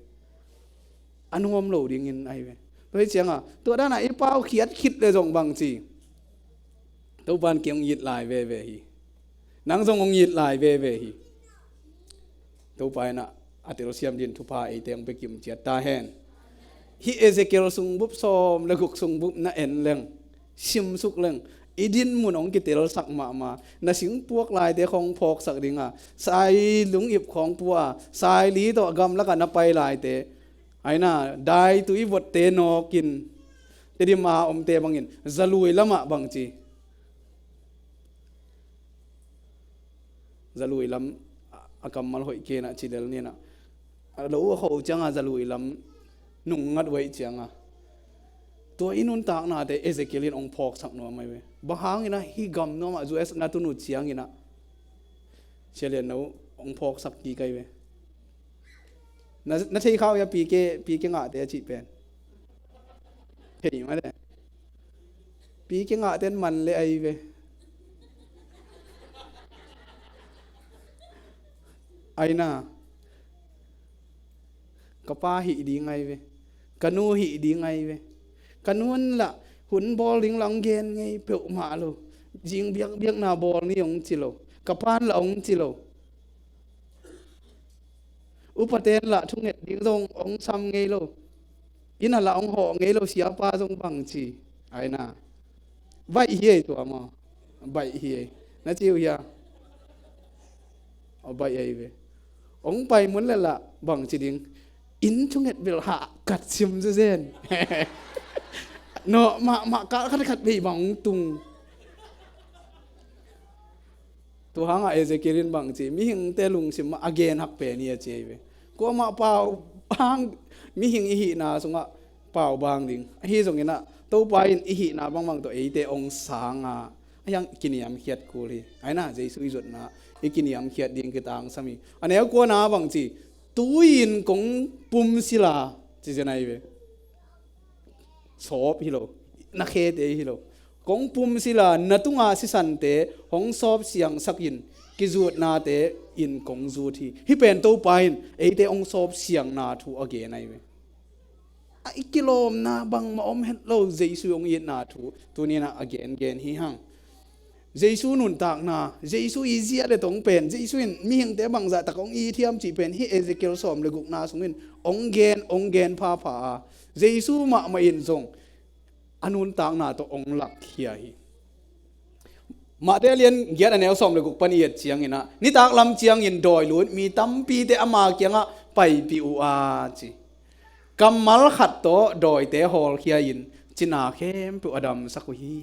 อันนวมโลดิ่งเงินไอเว้ตัวเจียงตัวด้านไหนเป้าเขียดคิดเลยส่งบางจีตัวบ้านเกี่ยงยีดลายเว่ฮีนังทรงองยีดลายเว่ฮีตัวไปนะอัติโรเซียมดินทุพาไอเตียงไปกิมเจียตาแหนฮีเอเซเกลสุงบุบซอมและกุกสุงบุบน่าเอ็นเล่งชิมสุกเล่งอีดินมุนองกิเตลสักมาน่าสิงพวกลายเตะของพอกสักดิ่งสายลุงอิบของปัวสายลีต่อกำแล้วกันนับไปลายเตะไอ้น่ะได้ตุยบดเตนอกินเตดิมาอมเตบังอินจะลุยละมาบังจีจะลุยลำอากำมาลหอยเกนะจีเดลเนี่ยนะเราเขาจังจะลุยลำนุ่งงัดไว้จังตัวอินุนตากนาแต่เอเซเกลินองพอกสักหน่อยไหมเว้ยบางครั้งนะฮีกำน้องมาจูเอสนาตุนุเชียงนะเชลียนเอาองพอกสักกี่ไกเว้ยนั่นใช่เขาอย่าปีเกงะแต่จีเป็นเห็นไหมเนี่ยปีเกงะเต้นมันเลยไอเว้ยไอ้น่ะกป้าหิดีไงเว้ยกนูหิดีไงเว้ยกนูนละหุ่นบอลลิงหลังเกนไงเปียวมาโลจิงเบียกหน้าบอลนี่องจิโลกป้านละองจิโลอุปเทนละทุ่งเห็ดดิ้งทรงองซ้ำไงโลอินละองห่อไงโลเสียป้าทรงบังจีไอ้น่ะใบเฮียตัวมาใบเฮียนั่นจิวเฮียเอาใบไอ้เว้ยองไปเหมือนเลยล่ะบังจีดิงอินช่วงเห็ดเวลากัดชิมเส้นเนาะมาขัดไปบังตุงตัวหางเอเจเกลินบังจีมีหิงเตลุงชิมอเกนหักเปนี่เจเวก็มาเปล่าบางมีหิงอีหีนาสงะเปล่าบางดิงฮีสงเงินะตัวไปอีหีนาบางตัวเอเตองสางยังกินยามเขียดกูเลยไอ้น่ะใจสุยจุดนะอีกินยามเขียดดิ่งกระตังสามีอันนี้ก็น่าบางจีตุยินกงปุ่มศิลาจีจะไหนเว้สอบฮิโลนักเขตฮิโล กงปุ่มสิลานาตุงาสิสันเตหงสอบเสียงสักยินกิจูดนาเตอินกงจูทีฮิเป็นตัวไปเอเตองสอบเสียงนาทูอเกนไอเวอีกิโลมนาบังมาอมเฮโลเจสุองยินนาทูตัวนี้นะอเกนเกนฮิฮังเจสุนุนตากนาเจสุอีเซียเดตองเป็นเจสุอินมีหังเตบังจะตะกองอีเทียมจีเป็นฮิเอเซเกลสอมเลกุกนาสงินองเกนพาพาเจสุมาอินซงอนุนตากนาตัวองหลักเฮียฮีมาเตเลียนเกียรติแนวสอมเลกุกปนิยเชียงอินะนี่ตากลำเชียงอินดอยลุนมีตั้มปีเตอามาเกียงะไปปิวอาจีกำมัลขัดโตดอยเตหอลเฮียอินจินาเข้มปิวอดัมสักวี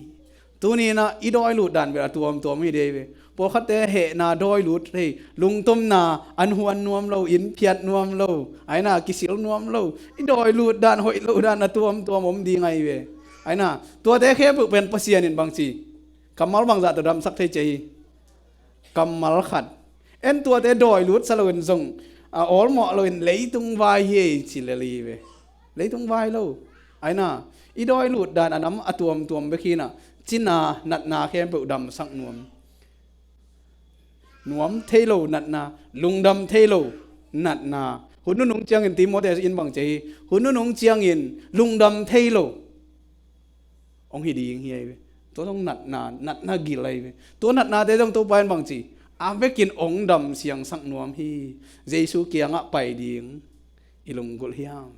ตัวนี้นะอีดอยลุดดันเวลาตัวไม่ได้เว้ยพอขัดเตเหนาดอยลุดเฮ้ลุงต้มนาอันหวนนวมเราอินเพียดนวมเราไอ้น่ะกิสิลนวมเราอีดอยลุดดันหอยลุดดันนะตัวผมดีไงเว้ยไอ้น่ะตัวเตเข้มปิวเป็นภาษาอินบางทีกำมัลบางจัดตัวดำสักเทใจกำมัลขัดเอ็นตัวเตดอยลุดสลวนส่งออลหมอเลยเลยตุงวายเฮชิลลีเวเลยตุงวายเราไอ้น่ะอีดอยลุดดันอันนั้นตัวเบคีน่ะจินานัดนาเข้มเปิดดำสักนวมเทโลนัดนาลุงดำเทโลนัดนาหุ่นนุ่งเจียงอินตีโมเดสอินบางใจหุ่นนุ่งเจียงอินลุงดำเทโลองฮีดีเฮียเวตัวต้องนัดนากิเลยเวตัวนัดนาเตต้องตัวไปบางจีอาเวกินองดำเสียงสักนวมฮีเจสุเกียงะไปดิ่งอิลงกุลเฮียม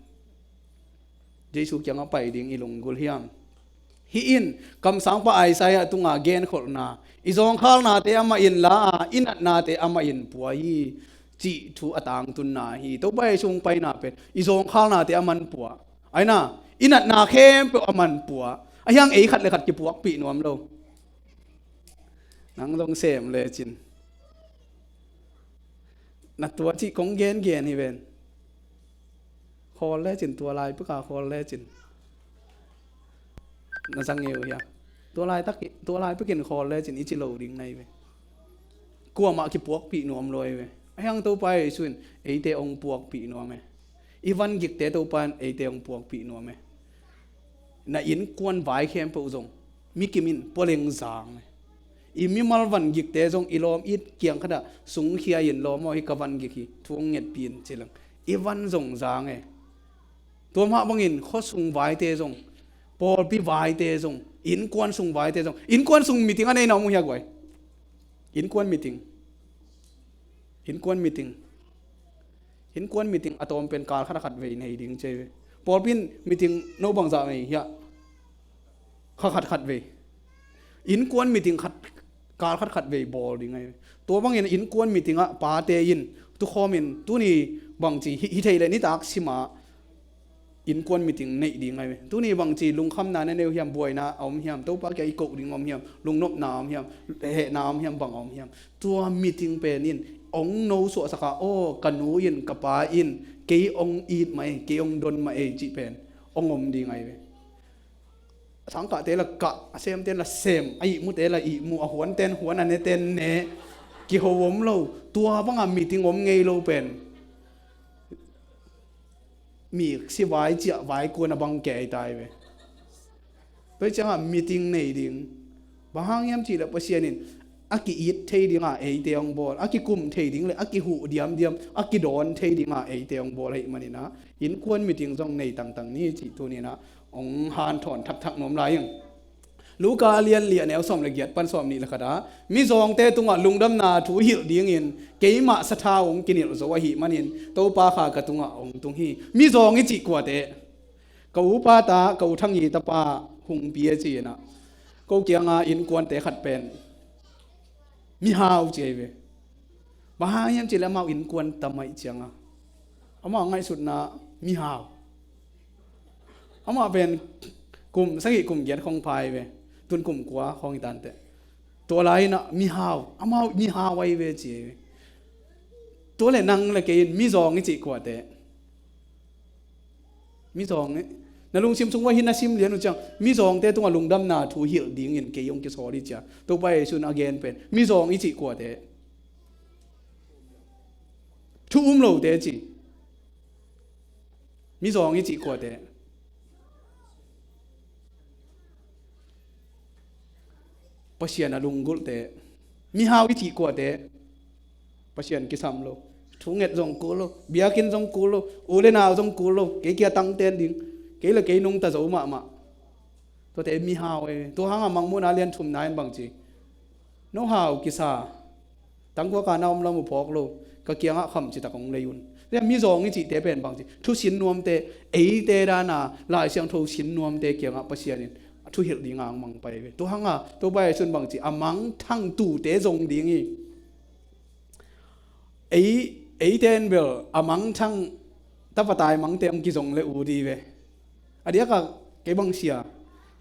เจสุเกียงะไปดิ่งอิลงกุลเฮียมฮีอินคำสั่งป้าไอไซต์ตุงาเกนขลนาอิจงข้าวนาเตอามาอินลาอินัดนาเตอามาอินปัวฮีจีทูอตางตุนนาฮีตัวไปชงไปนาเป็นอิจงข้าวนาเตอามันปัวไอ้น่ะอินัดนาเข้มเปอามันปัวไอ้ยังเอขัดเลยขัดกี่ปวกปีนวมเรานังลงเสมเลยจินนัดตัวที่กงเกนนี่เป็นคอลเลจินตัวลายเพื่อคอลเลจินนั่นสังเกตเหี้ยตัวลายตักตัวลายเพื่อกินคอเลยจินอิจิโลดิ่งในเว้ยกลัวมาขี้ปวกปีนวมลอยเว้ยไอ้ยังตัวไปส่วนไอเตองปวกปีนวมไหมอีวันกิกเตตัวไปไอเตองปวกปีนวมไหมน่ะอินกวนไว้เข้มเปล่าจงมีกิมินปวเลงจางอีมีมัลวันกิกเตจงอีลอมอีเกียงขนาดสูงเขียยินลอมว่าฮิกวันกิกทวงเงียดปีนเจริญอีวันจงจางไงตัวมาบังอินข้อสูงไว้เตจงพอพี่วายเตะส่งอินควนส่งวายเตะส่งอินควนส่งมีติ้งอันไหนน้องมึงอยากไว้อินควนมีติ้งอะตอมเป็นการขัดเวในดิ่งเจพอพี่มีติ้งโนบังจ่าไงเฮียขัดเวอินควนมีติ้งการขัดเวบอลดิ่งไงตัวบางอย่างอินควนมีติ้งอะปาเตยินตุคอมินตัวนี้บางทีฮิเทเลยนี่ตากสิมาอินควนมีติ้งในดิ่งไงตัวนี้บางทีลุงคำนาในเนื้อเฮียมบวยนะเอาเฮียมตัวปากแกอีกกดิ่งเอาเฮียมลุงนบน้ำเฮียมเหน้ำเฮียมบังเอาเฮียมตัวมีติ้งเป็นอินองโนสุสกาโอกันนูอินกับปาอินเกยองอีดไหมเกยองดนมาเอจิเป็นองอมดิ่งไงสังกัดเตละกะเซมเตละเซมไอมุเตละอีมูหวนเตนหวนอันเนเตนเนกิโฮวมโลตัวบังอามีติ้งอมไงโลเป็นมีสิไว้เจ้าไว้กวนบังแก่ตายไปจังมีติ้งในดิ่งบางยามจีละเปอร์เซียนินอากิอีทเทดิ่งอ่ะเอเตียงบอลอากิกุมเทดิ่งเลยอากิหูเดียมอากิโดนเทดิ่งอ่ะเอเตียงบอลให้มันนี่นะอินควรมีติ้งจงในต่างๆนี่จีตัวนี้นะองฮานถอนทักนมลายยังลูกาเลียนแนวสมละเอียดปันสมนี่ละค่ะมีซองเตตุงอ่ะลุงดำนาถูหิลดิ่งอินเกยมาสะท้าองกินิลโซวะหิมันอินโตปาขากะตุงอ่ะองตุงหิมีซองอีจิกว่าเตกอูปาตากอูทั้งยีตะปาหุงเปียจีนะกูเกียงอ่ะอินกวนเตขัดเป็นมีฮาวเจเวบางยามจีละมาอินกวนตะไมเจียงอ่ะเอามาง่ายสุดนะมีฮาวเอามาเป็นกลุ่มสักกี่กลุ่มเกียรติของพายเวตุนกลุ่มกว่าของอีตันเตตัวไรนะมีฮาวเอามามีฮาวไว้เวจีตัวเลยนั่งเลยเกยมีซองนี่จีกว่าเตมีซองนี่นั่นลุงชิมสงว่าหินชิมเรียนอุจังมีซองเตตัวลุงดำนาถูหิลดิ่งเงินเกยงเกสอริจ้าตัวไปสุนอาเกนเป็นมีซองนี่จีกว่าเตทุ่มโลเตจีมีซองนี่จีกว่าเต pasien alunggul te mi hawi ti ko te pasien kisam lo thunget jong kulo biakin jong kulo ulena jong kulo ke kia tang ten ding ke la ke nung ta zo ma to te mi hawe to hanga mangmun alian thum nain bang chi no haw kisa tang ko ka naom lo mu phok lo ka kia nga kham chi ta kong leun le mi zong ni chi te pen bang chi thu sin nuam te ei te da na lai siang tho sin nuam te kia nga pasien in thu hil ding ang mang pai ve to hanga to bai sun bang chi amang thang tu te zong ding i ei ten bel amang thang ta patai mang te ang ki zong le u di ve adia ka ke bang sia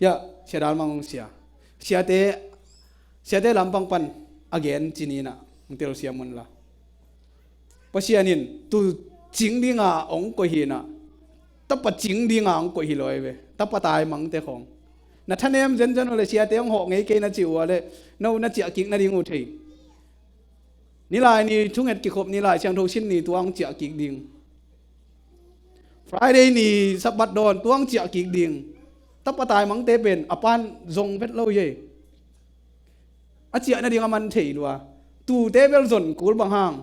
ya sia dal mang sia te lampang pan again chinina ngtel sia mun la pasianin tu jing dinga ong ko hi na ta pa jing dinga ong ko hi loi ve ta patai mang te khong na thanem jen jen le sia te ong ho ngei ke na chiwa le no na chia king na ding u thei ni lai ni thunget ki khop ni lai chang tho sin ni tuang chia ki ding Friday ni sabat don tuang chia ki ding ta patai mang te pen apan zong vet lo ye a chia na ding man thei lwa tu te bel zon kul bang hang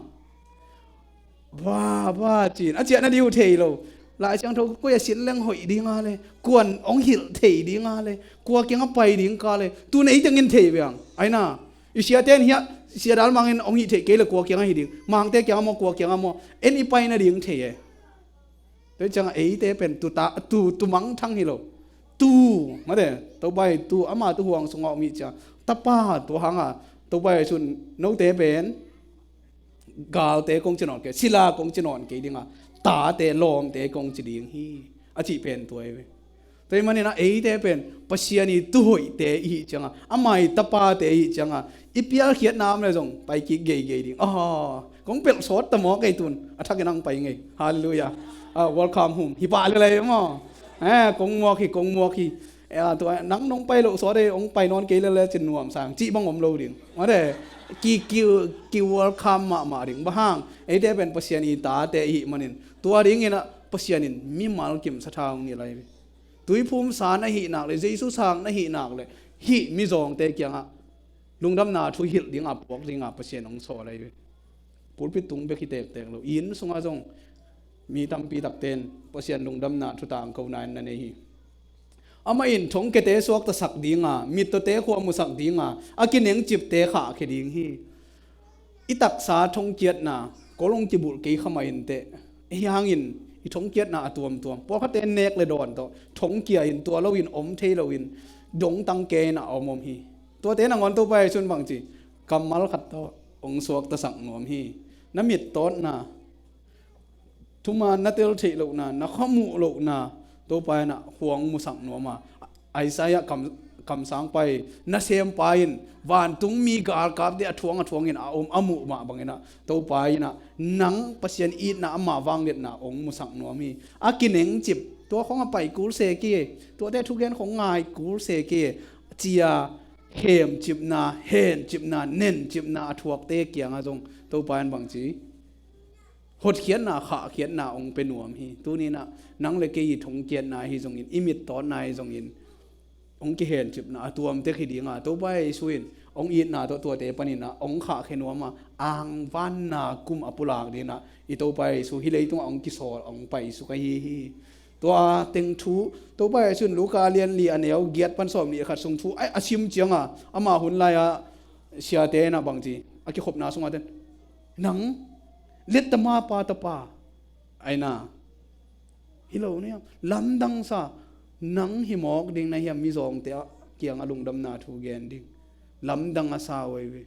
wa chin a chia na diu thei lo lại chẳng thấu cô xin leng hội đi nga le quần ông hiểu thể đi nga le qua kia ngắp bay đi nga le tu này tiếng in thể vậy ai na isia ten hiya sia dal mangin ông hi thể cái là qua kia nga hi đi mang te kia mo qua kia nga mo en i bay na đi thể ấy thế chẳng ấy thế pen tu mang thăng hi lo tu mà thế tàu bay tu ama tu huang sung ngọ mi cha tapa tu hang à tàu bay sun nấu te pen gal te kong chinon ke sila kong chinon ke đi nga ta te lom te kong chi ding hi a chi pen toy we toy mani na ei te pen pasiani tu hoi te hi changa amai tapa te hi changa ipial khiat nam le jong pai ki ge ding kong pel sot ta mo kai tun athak nang pai ngai hallelujah welcome home hi pa le mo kong mo khi to nang nong pai lo so de ong pai non ke le chin nuam sang chi bang om lo ding ma de ki welcome ma ding ba hang ei te pen pasiani ta te hi manin tua ding ina pasianin mi mal kim sa thang ni lai tui phum sa na hi nak le jesu sang na hi nak le hi mi zong te kyang a lungdam na thu hil ding a pok ding a pasian ong so lai pulpit tung be ki tek lo in sunga jong mi tam pi tak ten pasian lungdam na thu tang ko nan na ne hi ama in thong ke te suak ta sak dinga mit to te kho mu sak dinga akineng chip te kha khe ding hi itak sa thong kiat na kolong ti bul ke khama in te hiang in i thong kiat na atuam por kha te nek le don to thong kia in to lo in om the lo in dong tang ke na omom hi to te na ngon to pai chun bang chi kamal khat to ong suak ta sak nom hi namit ton na thuma na tel the lo na khamu lo na to pai na huang mu sak no ma Isaiah kam sang pai na sem pain van tung mi gal kap de athuang in amu ma bangena to pai na nang pasien i na ama wang let na ong mu sak no mi akineng chip to khong pai kul se ki to te thu gen khong ngai kul se ki chia hem chip na hen chip na nen chip na athuak te kyang a jong to pai bang chi hot khian na kha khian na ong pe nuam hi tu ni na nang le ke yi thong kian na hi jong in imit ton na hi jong in ong ki hen chip na atuam te khi dinga to bai suin ong i na to te pani na ong kha khenuam ma ang van na kum apulang di na i to bai su hi lei tung ong ki sol ong pai su ka hi to teng thu to bai sun luka lian li aneu giat pan som ni khat sung thu ai asim chianga ama hun la ya sia te na bang ji aki khop na sunga den nang let ta ma pa ta pa ai na hilo ne lam dang sa nang hi mok ding na hiam mi zong te kiang alung dam na thu gen ding lam dang a sa wei we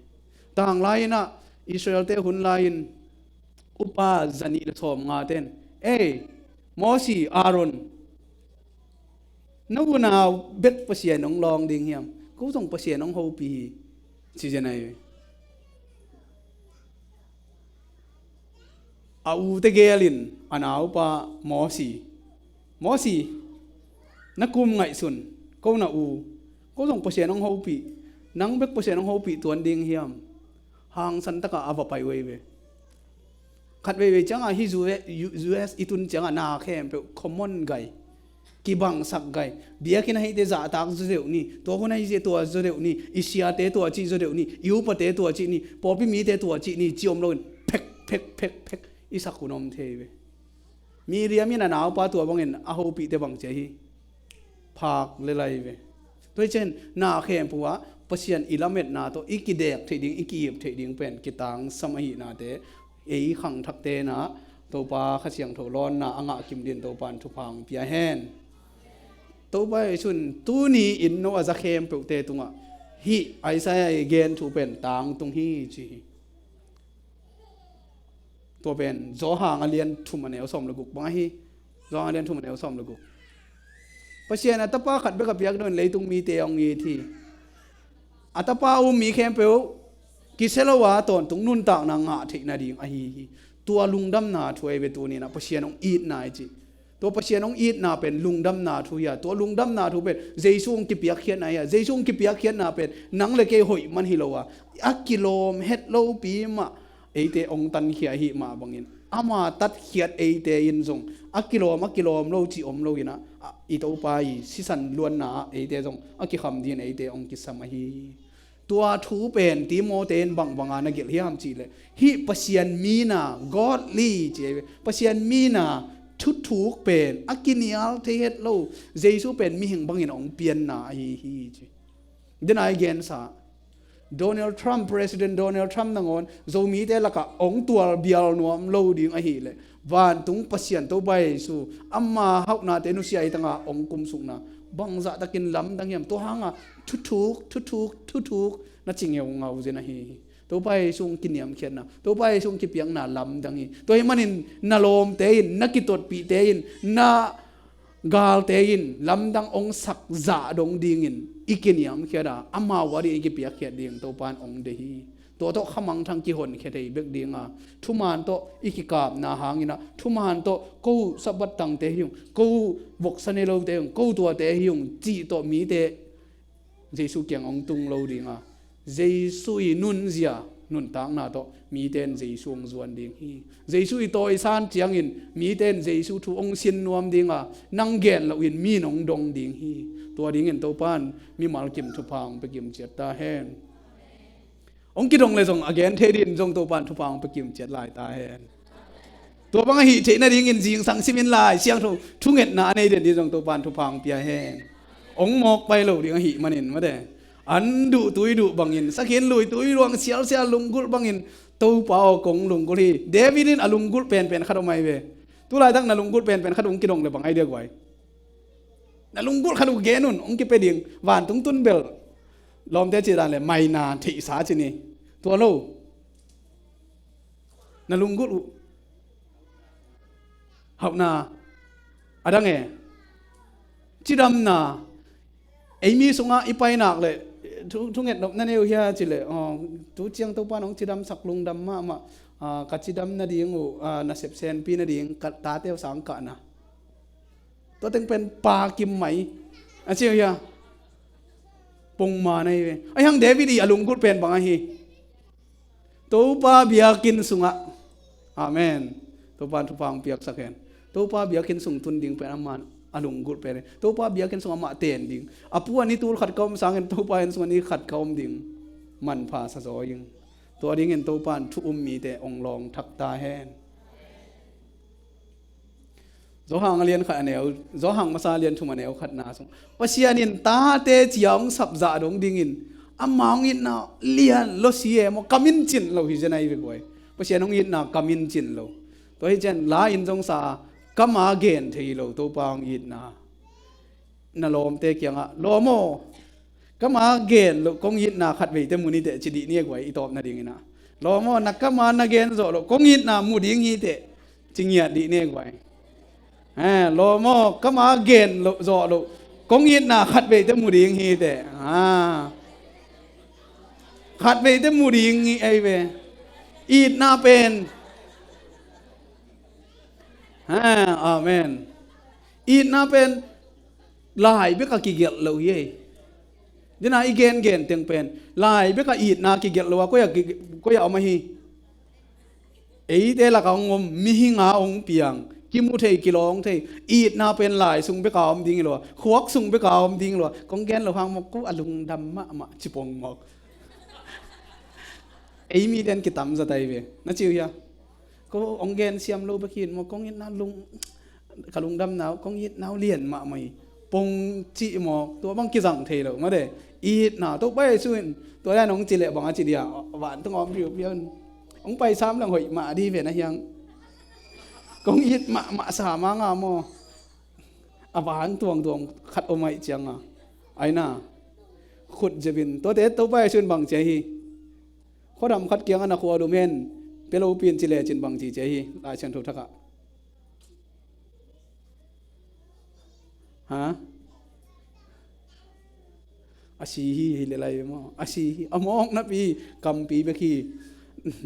tang lai na Israel te hun lain upa zani le thom nga ten Mosi Aaron no na bet pasien ong long ding hiam ko jong pasien ong ho pi chi janai au te gelin anau pa Mosi na kum ngai sun ko na ko jong pasien ong ho pi nang bek pasien ong ho pi tuan ding hiam hang san taka ava pai wei we khat wei changa hi US itun changa na khem pe common gai ki bang sak gai bia kin hai te za tak zo deu ni to hun hai je to zo deu ni isia te to chi zo deu ni yu pa te to chi ni popi mi te to chi ni chiom lo phek phek phek phek isa kunom the ve mi ria mi na naw pa to bangin a ho pi te bang che hi phak le lai ve toi chen na khem puwa pasian ilamet na to ikidek theding ikiyep theding pen kitang samahi na te ei khang thak te na to pa kha siang tho lon na anga kim din to pan thu phang pia hen to ba chun tu ni in no aza khem pe te tunga hi ai sai again thu pen tang tung hi chi to pen zo hang alian thu mane som laguk ba hi zo alian thu mane som laguk pasian atapa khat be ka piak don leitung mi te ong yi thi atapa mi khem pe kiselawa ton tung nun tak na nga thik na ding a hi tua lungdam na thuai ve tu ni na pasian ong eat na chi to pasian ong eat na pen lungdam na thu ya to lungdam na thu pen jeisung ki piak khian na ya jeisung ki piak khian na pen nang le ke hoi man hi lowa a kilom het lo pi ma eite ong tan khia hi ma bangin ama tat khiat eite in zong a kilom lo chi om lo ina i to pa i sisan luan na eite zong a ki kham din eite ong ki samahi tua thu pen ti mo ten bang banga na gel hiam chi le hi pasian mi na godly che pasian mi na thu thuk pen akinial the het lo jesu pen mi hing bangin ong pian na hi chi then I again sa President Donald Trump nangon zomi te laka ong tual bial nuam lo ding a hi le van tung pasian to bai su amma hauk na te nu sia itanga ong kum suk na bangza takin lam dang yam to hanga thu thuk na chingeu ngau je na hi to bai sung kiniam khian na to bai sung ki piang na lam dang hi to manin na lom te in na ki tot pi te in na gal te in lam dang ong sak za dong ding in ikiniam khiada ama wari ki piak khiat ding to pan ong de hi to khamang thang ki hon khe dei bek dinga thuman to ikikap na hangina thuman to ko sabat tang te hiung ko bok sanelo te hiung ko to te hiung chi to mi te jesu kyang ong tung lo dinga jesu i nun zia nun tang na to mi ten jesu ong zuan ding hi jesu i toy san chiang in mi ten jesu thu ong sin nuam dinga nang gen lo in mi nong dong ding hi to ding in to pan mi mal kim thu phang pe kim chet ta hen ông kia đồng lệ dòng again thế điện dòng tổ bản thu phang bị kiểm chết lại ta hen tổ bang hi thế na đi nghiên riêng sang sim in lại siang thu nghẹt na này điện đi dòng tổ bản thu phang bia hen ông mọc bay lâu đi hi manin mà đấy anh đủ túi đủ bằng in sắc hiến lùi túi luang xiao xiao lung gul bằng in tàu bao công lung gul hi David in alung gul pen khát ông mai về tu lại thằng na lung gul pen khát ông kia đồng lệ bằng ai được vậy na lung gul khát ông ghé nun ông kia pe điện vạn tung tun bel lom te chỉ là mày na thị xã chỉ ni tua lâu na lung gut học na ada nghe chỉ đâm na ấy mi sunga ipai nak le thu nghe đọc na nêu hia chỉ le tu chiang tu pa nong chỉ đâm sak lung đâm mà cả chỉ đâm na đieng na sep sen pi na đieng cả ta teo sang cả na to teng pen pa kim mai chiu hia pong ma này ai hang David i alung gut pen bang hi to pa biakin sunga amen to pa thu phang piak sakhen to pa biakin sung tun ding pen aman alung gut pen to pa biakin sunga ma ten ding apu ani tul khat kaum sangen to pa en sunga ni khat kaum ding man pha sa zo ing to ding en to pan thu mi te ong long thak ta hen gió hàng liên khát nèo gió hàng masa liên thùng nèo khát na sung pasianin ta te chiang sap dạ dong dingin amang in na lian lo sie mo kamin chin lo hi janai ve boy pasianong in na kamin chin lo to hi chen la in jong sa kama gen thei lo to pang in na lom te kyanga lomo kama gen lo kong in na khat ve te muni te chidi ni gwai i top na ding ina lomo nakama na gen zo lo kong in na mu ding hi te chingya di ne gwai lo mo kama gen lo zo lo kong yin na khat ve te mu ding hi te khat ve te mu ding hi ai ve it na pen amen it na pen lai be ka ki gel lo ye dina igen gen teng pen lai be ka it na ki gel lo ko ya ma hi ei te la ka ngom mi hi nga ong piang กิมูเทกิลองเทอีดนาเป็นหลายสุงไปกาวมดิ้งหรอขวกสุงไปกาวมดิ้งหรอกองแกนเราพังมกกูอลุงดำมะจิปงมกไอ้มีเดนกิตามจะได้เว้น่าจิวยาก็องแกนเสียมโลบกินมกองยินนาลุงกะลุงดำหนาวกองยินหนาวเลียนมาไม่ปงจิหมอกตัวบังกิจังเทเรามาเด้อีดนาตัวไปสุนตัวแรกน้องจิเละบังอาจิเดียหวานต้องอมเรียวองไปซ้ำแล้วหอยมาดีเว้นะยังกองยิดมาสามางามอาวานตวงขัดอมัยจังอ่ะไอ้น่ะขุดจะบินตัวเด็ดตัวไปชนบังเจฮีเขาดำขัดเกียงอันนักวัวดูเมนเปโลปีนจิเลจินบังจีเจฮีลายเชิญทุกทักะฮะอาชีฮีเลไลมั้งอาชีฮีอมองนับปีกำปีเบคี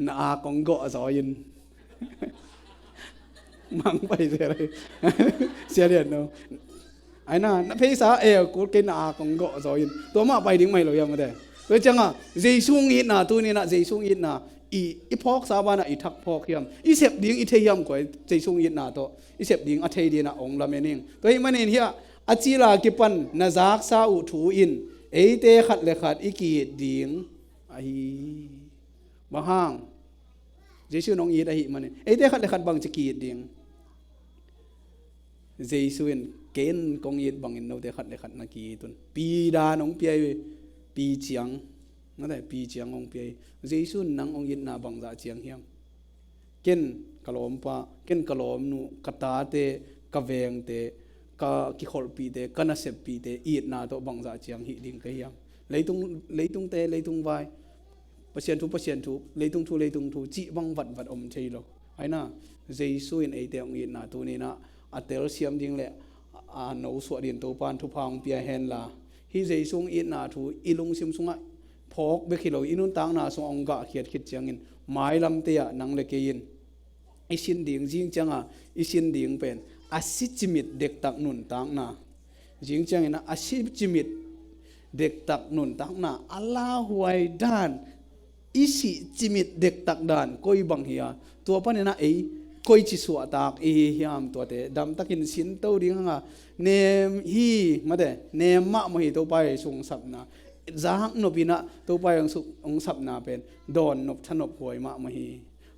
น่ากงเกาะซอยินมังไปเสียเลยเสียเดียนเนาะไอ้น่ะนับเพศากูกินน่ากงเกาะซอยินตัวมาไปดิ้งไม่เรายังไม่ได้เวจังอ่ะเจสุงอินน่ะตัวนี้น่ะเจสุงอินน่ะอีพอกสาบานะอีทักพอกยามอีเสพดิ้งอีเทียมกว่าเจสุงอินน่ะตัวอีเสพดิ้งอัเทดีน่ะองละเมนิงตัวมันเฮียอาจิลากิปันนาซักซาอุทูอินเอเตขัดเลขัดอีกีดิ้งไอ้บางห้างเจสุน้องอีดไอ้มันเอเตขัดเลขัดบางจะกีดิ้งเจสุนเกณฑ์กองยีดบังอินโนเดขัดเลขัดนักกีตุนปีดานองเปียปีเจียงนั่นแหละปีเจียงองเปียเจสุนนังองยีดนาบังจะเจียงเฮียงเกณฑ์กะลอมปะเกณฑ์กะลอมนูกตาเตกะเวงเตกะกิขอลปีเตกะนาเซปปีเตอีดนาโตบังจะเจียงหิดิ้งเฮียงเลยตุงเตเลยตุงไวเปอร์เซ็นต์ทุเลยตุงทูจีบังวัดอมเชยโลไอ้น่ะเจสุนไอเตองยีดนาตัวนี้นะอัตเตอร์เซียมดิ้งเละโนสวดดินตัวปานทุพังเปียเฮนลาฮิเจซุงอินนาทูอิลุงซิมซุงะพอกเบคิโลอินุนตังนาซุงองกะเขียดคิดจังอินไม้ลำเตียนังเลเกินอิสินดิ่งจิงจังอ่ะอิสินดิ่งเป็นอาศิจิมิดเด็กตักนุนตังนาจิงจังอินะอาศิจิมิดเด็กตักนุนตังนาอัลลาฮุไอดานอิสิจิมิดเด็กตักดานก็อีบังเฮียตัวปนนะไอคอยจิสวตากเฮียมตัวเตดำตะกินสินเต้าดิ้งอ่ะเนมฮีมาเดเนมมะมหิตัวไปส่งสับนาจะหักนบินะตัวไปองสับนาเป็นโดนนบถนบหวยมะมหิ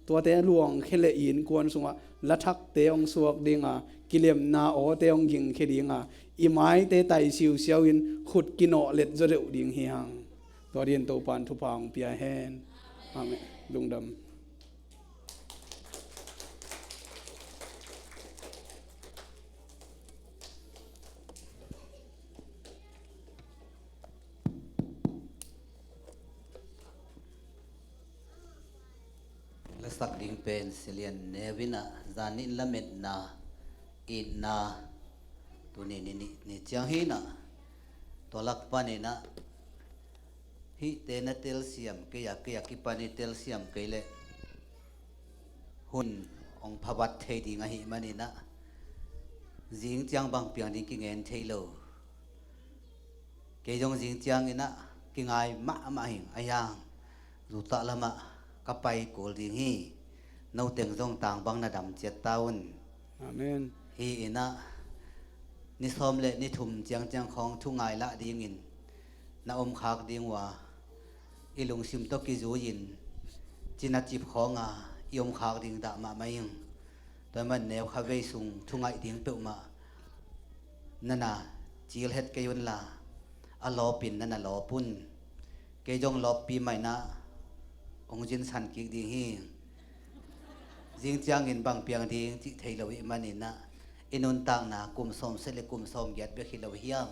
ตัวเตหลวงเคเลอินกวนสงะละทักเตองสวกดิ้งอ่ะกิเลมนาโอเตองยิงเคดิ้งอ่ะอีไม้เตไตซิวเซียวอินขุดกินโอเล็ดจะเดือดดิ้งเฮียงตัวเรียนตัวปานทุพังเปียแฮนอาเมลุงดำสักดิ่งเป็นเสียนเนวินะจานิละเม็ดนาอินนาตัวนี่เจียงฮีนะตัวลักปานีนะฮิเตนเตลเซียมเกียกิปานีเตลเซียมเกเลหุ่นองพวัตเทดีงาฮิมานีนะจิงเจียงบางเปียงดิ่งกิเงินเทโลเกยงจิงเจียงอินะกิงไอมาหิงอายางรูตะละมะกับไปกูดิ่งฮีนูเต็งจงต่างบางนาดำเจ็ดตาวนอาเมนฮีอินะนิสอมเละนิทุมเจียงของทุ่งไงละดิ่งินนาอมขากดิ่งว่าอิลุงซิมตกิจูยินจินัดจิบของอิอมขากดิ่งดามาไม่ยังแต่มันแนวข้าเวสุงทุ่งไงดิ่งเปิ่มานั่นน่ะจีลเฮ็ดเกยุนละอลอปินนั่นน่ะลอปุ่นเกยงลอปีใหม่นะองจินสันกิกดิ่งฮีจิงจางอินบางเปียงดิ่งจิเทลวิมันอินะอินุนต่างนากุมสมเสลกุมสมยัดเบคิลวิยาม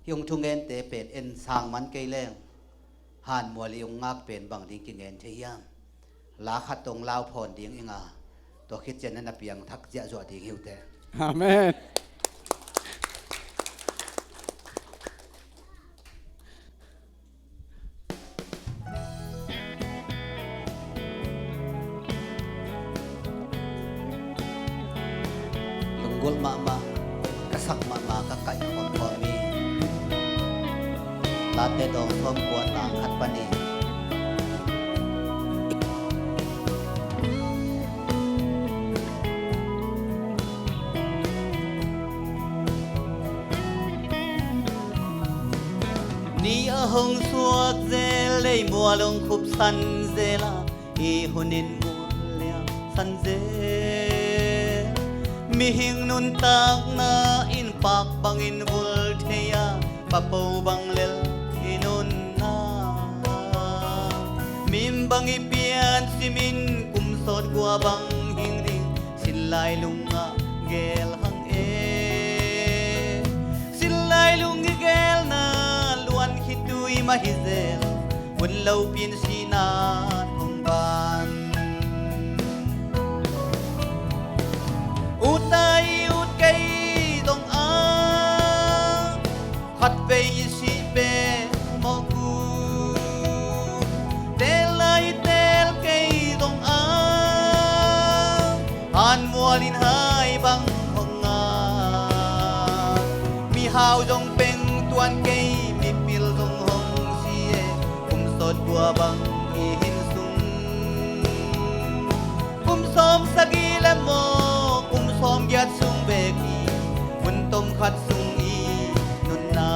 ยงทุงเงินเตเป็นเอ็นสางมันเกยแรงหานมัวลิยงงักเป็นบางดิ่งกิเงินเทียมลาขัดตรงลาวพรดิ่งอิงาตัวคิดเจนนั้นเปียงทักเจาะจวดดิ่งหิวแต่อาเมนกลมากระสักมาก็ไก่ความพอมีลาเตดองท่วมกวนต่างขัดปนี hong suak ze lei mua long khup san ze la i hunin mu lea san ze mi hing nun tak na in pak bang in bul thea pa po bang lel inun na mim bang i pian simin kum sot gua bang hing ding sin lai lunga gel hang e sin lai lung gel na luan hitui ma hizel bun lau pin sina thong ban utai ut kai dong a khat ve si pe mo ku tel lai tel kai dong a an mualin hai bang hong a mi hao dong peng tuan kai mi pil dong hong si e kum sot bua bang i hin sung kum som sagila mo kum som gyat sung beki mun tom khat sung i nun na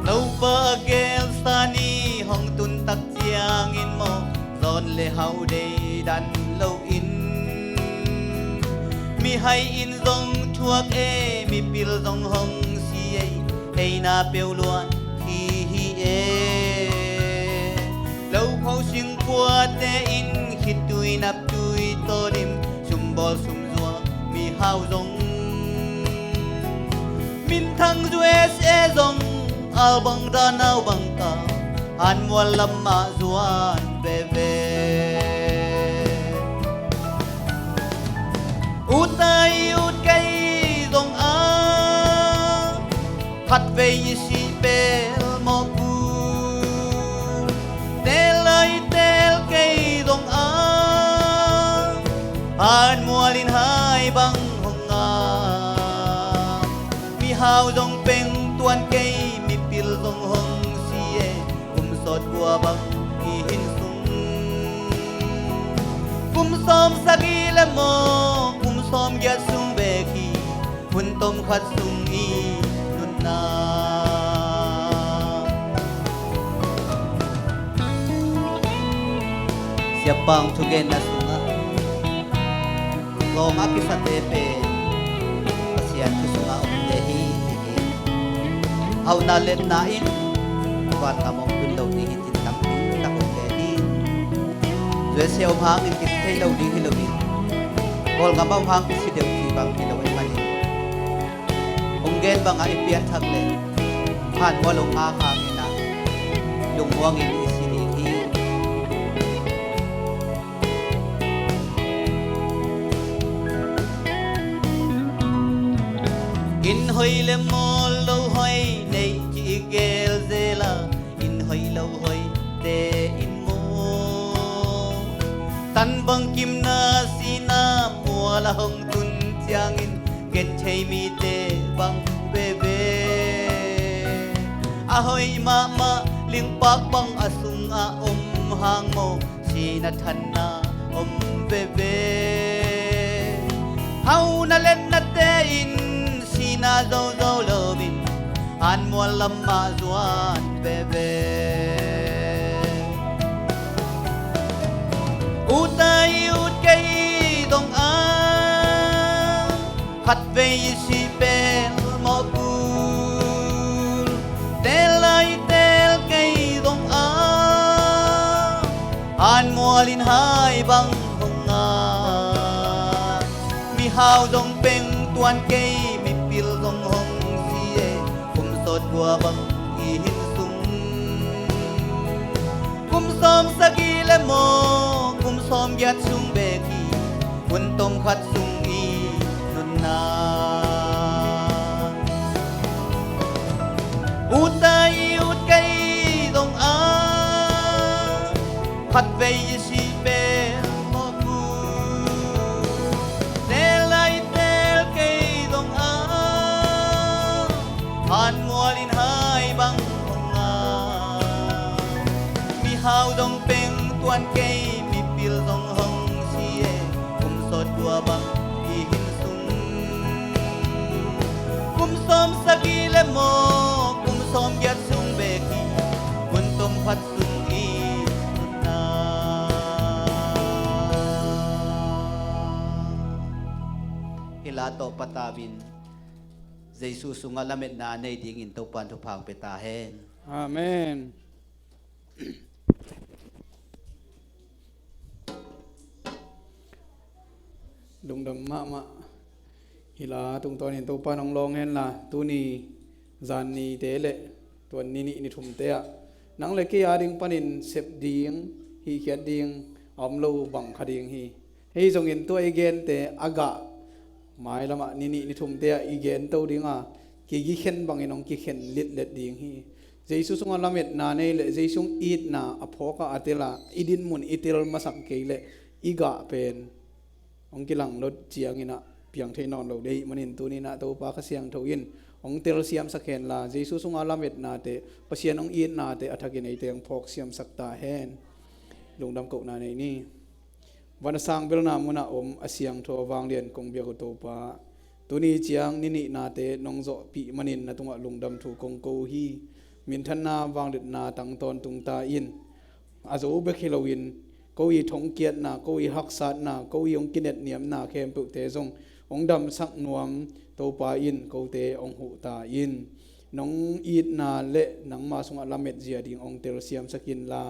nau ba gel sani hong tun tak chiang in mo zon le hau de dan lo in mi hai in dong thuak e mi pil dong hong si e ei na peu luan hi hi e lâu khâu sinh qua te in khi tui nap tui to dim sum bol sum zua mi hao dong min thang duê se dong al bang da nau bang ka an mual lam ma zuan ve ve utai ut kai dong a khat ve si pel mo ku tel lai tel kai dong a an mualin hai bang hong a mi hao dong peng tuan kai mi pil dong hong si e kum sot bua bang i hin sung kum som sagila mo kum som gyat sung beki hun tom khat sung i nun na siapang tugen na sunga long api sa tepe pasian tu sunga umdehi au na let na in kwan kamong dun lo ni hin tin tam ni ta ko ke hi zwe seo hang in kit thei lo ni hi lo ni kol ngamam hang ki si deu ki bang hi lo ai mani ungen bang ai pian thak le han mo long a khang ina lung wang in si ni hi in hoi le mol lo hoi nei chi gel zela in hoi lo hoi te in mo tan bang kim na sina mua la hong tun chiang in get chei mi te bang be be a hoi ma ma ling pak bang asung a hang mo sina than na be be hau na len na te in na zo zo lovin an mual lam ma zuan be be utai ut kai dong a khat ve si pel mo pu tel lai tel kai dong a an mualin hai bang hong a mi hao dong peng tuan kai pil dong hong si e kum sot bua bang i hin sung kum som sagila mo kum som gyat sung beki kun tom khat sung i nun na utai ut kai dong a khat ve si pe mo ku tel lai tel kai dong a an mualin hai bang hong a mi hao dong peng tuan kai mi pil dong hong si e kum sot bua bang i hin sung kum som sagi โตปตาวินเจสุสุงาละเม็ดนาในดิ่งอินตุปันทุพังเปตาแห้ง อาเมนดุงดำมะฮิลาตุงตอนเห็นตัวปานองลองเห็นล่ะตัวนี้จานนี้เตเลตัวนี้นี่ทุ่มเตะนังเล็กกี่อาดิ่งปานินเสพดิ่งฮีเขียดดิ่งอมโลบังคดิ่งฮีเฮ้ยจงเห็นตัวอีเกนเตะอากาหมายละมะนี่ทุ่มเตะอีเกนตัวดิ่งอ่ะกี่เข็นบังเองน้องกี่เข็นเล็ดดิ่งฮีเจสุสงอาลามิดนาเนเลเจสุงอีดนาอภอกะอัติลาอีดินมุนอิติลมาสักเกเลอีกะเป็นองกิลังรถเจียงอินะเพียงเทนอนเราได้มันเห็นตัวนี้นะตัวปากเสียงทวินองเตลเซียมสักเห็นลาเจสุสงอาลามิดนาเตปเสียนองอีดนาเตอัฐกินไอเตียงพอกเสียมสักตาแหนลงดำกนาในนี้วันสังเบลนามุนาเสียงทวางเรียนกงเบียกตัวปาตัวนี้เจียงนี่นาเตนองโจปีมันเห็นนะตรงลงดำถูกกงโกฮีมินทันนาวางเด็ดนาตั้งตอนตุงตาอินอาจจะอุเบกฮิโลวินกูอีทงเกียรนากูอีฮักษานากูอีองกินเน็ตเนียมนาเข้มปุเตซงองดำสักนวมโตปาอินกูเตองหูตาอินน้องอีดนาเละนังมาสงอลาเมดเจียดิงองเตลเซียมสกินลา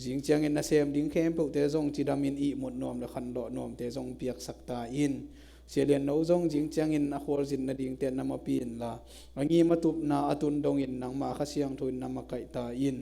จิงเจียงอินนาเซมดิงเข้มปุเตซงจิดามินอีหมดนวมละคันดอนวมเตซงเปียกสักตาอินเสียเลียนโนซงจิงเจียงอินอควอลจินนาดิงเตนนามาปีนลาอันนี้มาตุบนาอตุนดงอินนังมาขเสียงทุนนามาไกตาอิน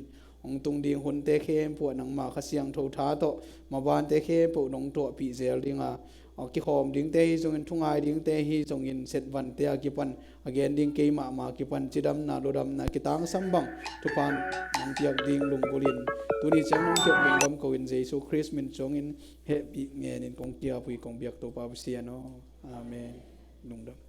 องตุงดิงหุนเตเข้มปวดนังมาขเสียงทุท้าโตมาบานเตเข้มปวดนงตัวปีเซลดิงอาออกกิขอมดิงเตฮีจงอินทุ่งไอดิงเตฮีจงอินเซตวันเตอกิปันอเกนดิงเกมามากิปันจิดำนาโดดำนากิตังสัมบังทุพานนังเปียกดิงลุงกุลินตัวนี้จังน้องเก็บลุงดำกวินเจสุคริสมินจงอินเฮปีเงียนินกงเกียปุยกงเบียกตัวปาเซียโนอาเมนลุงดำ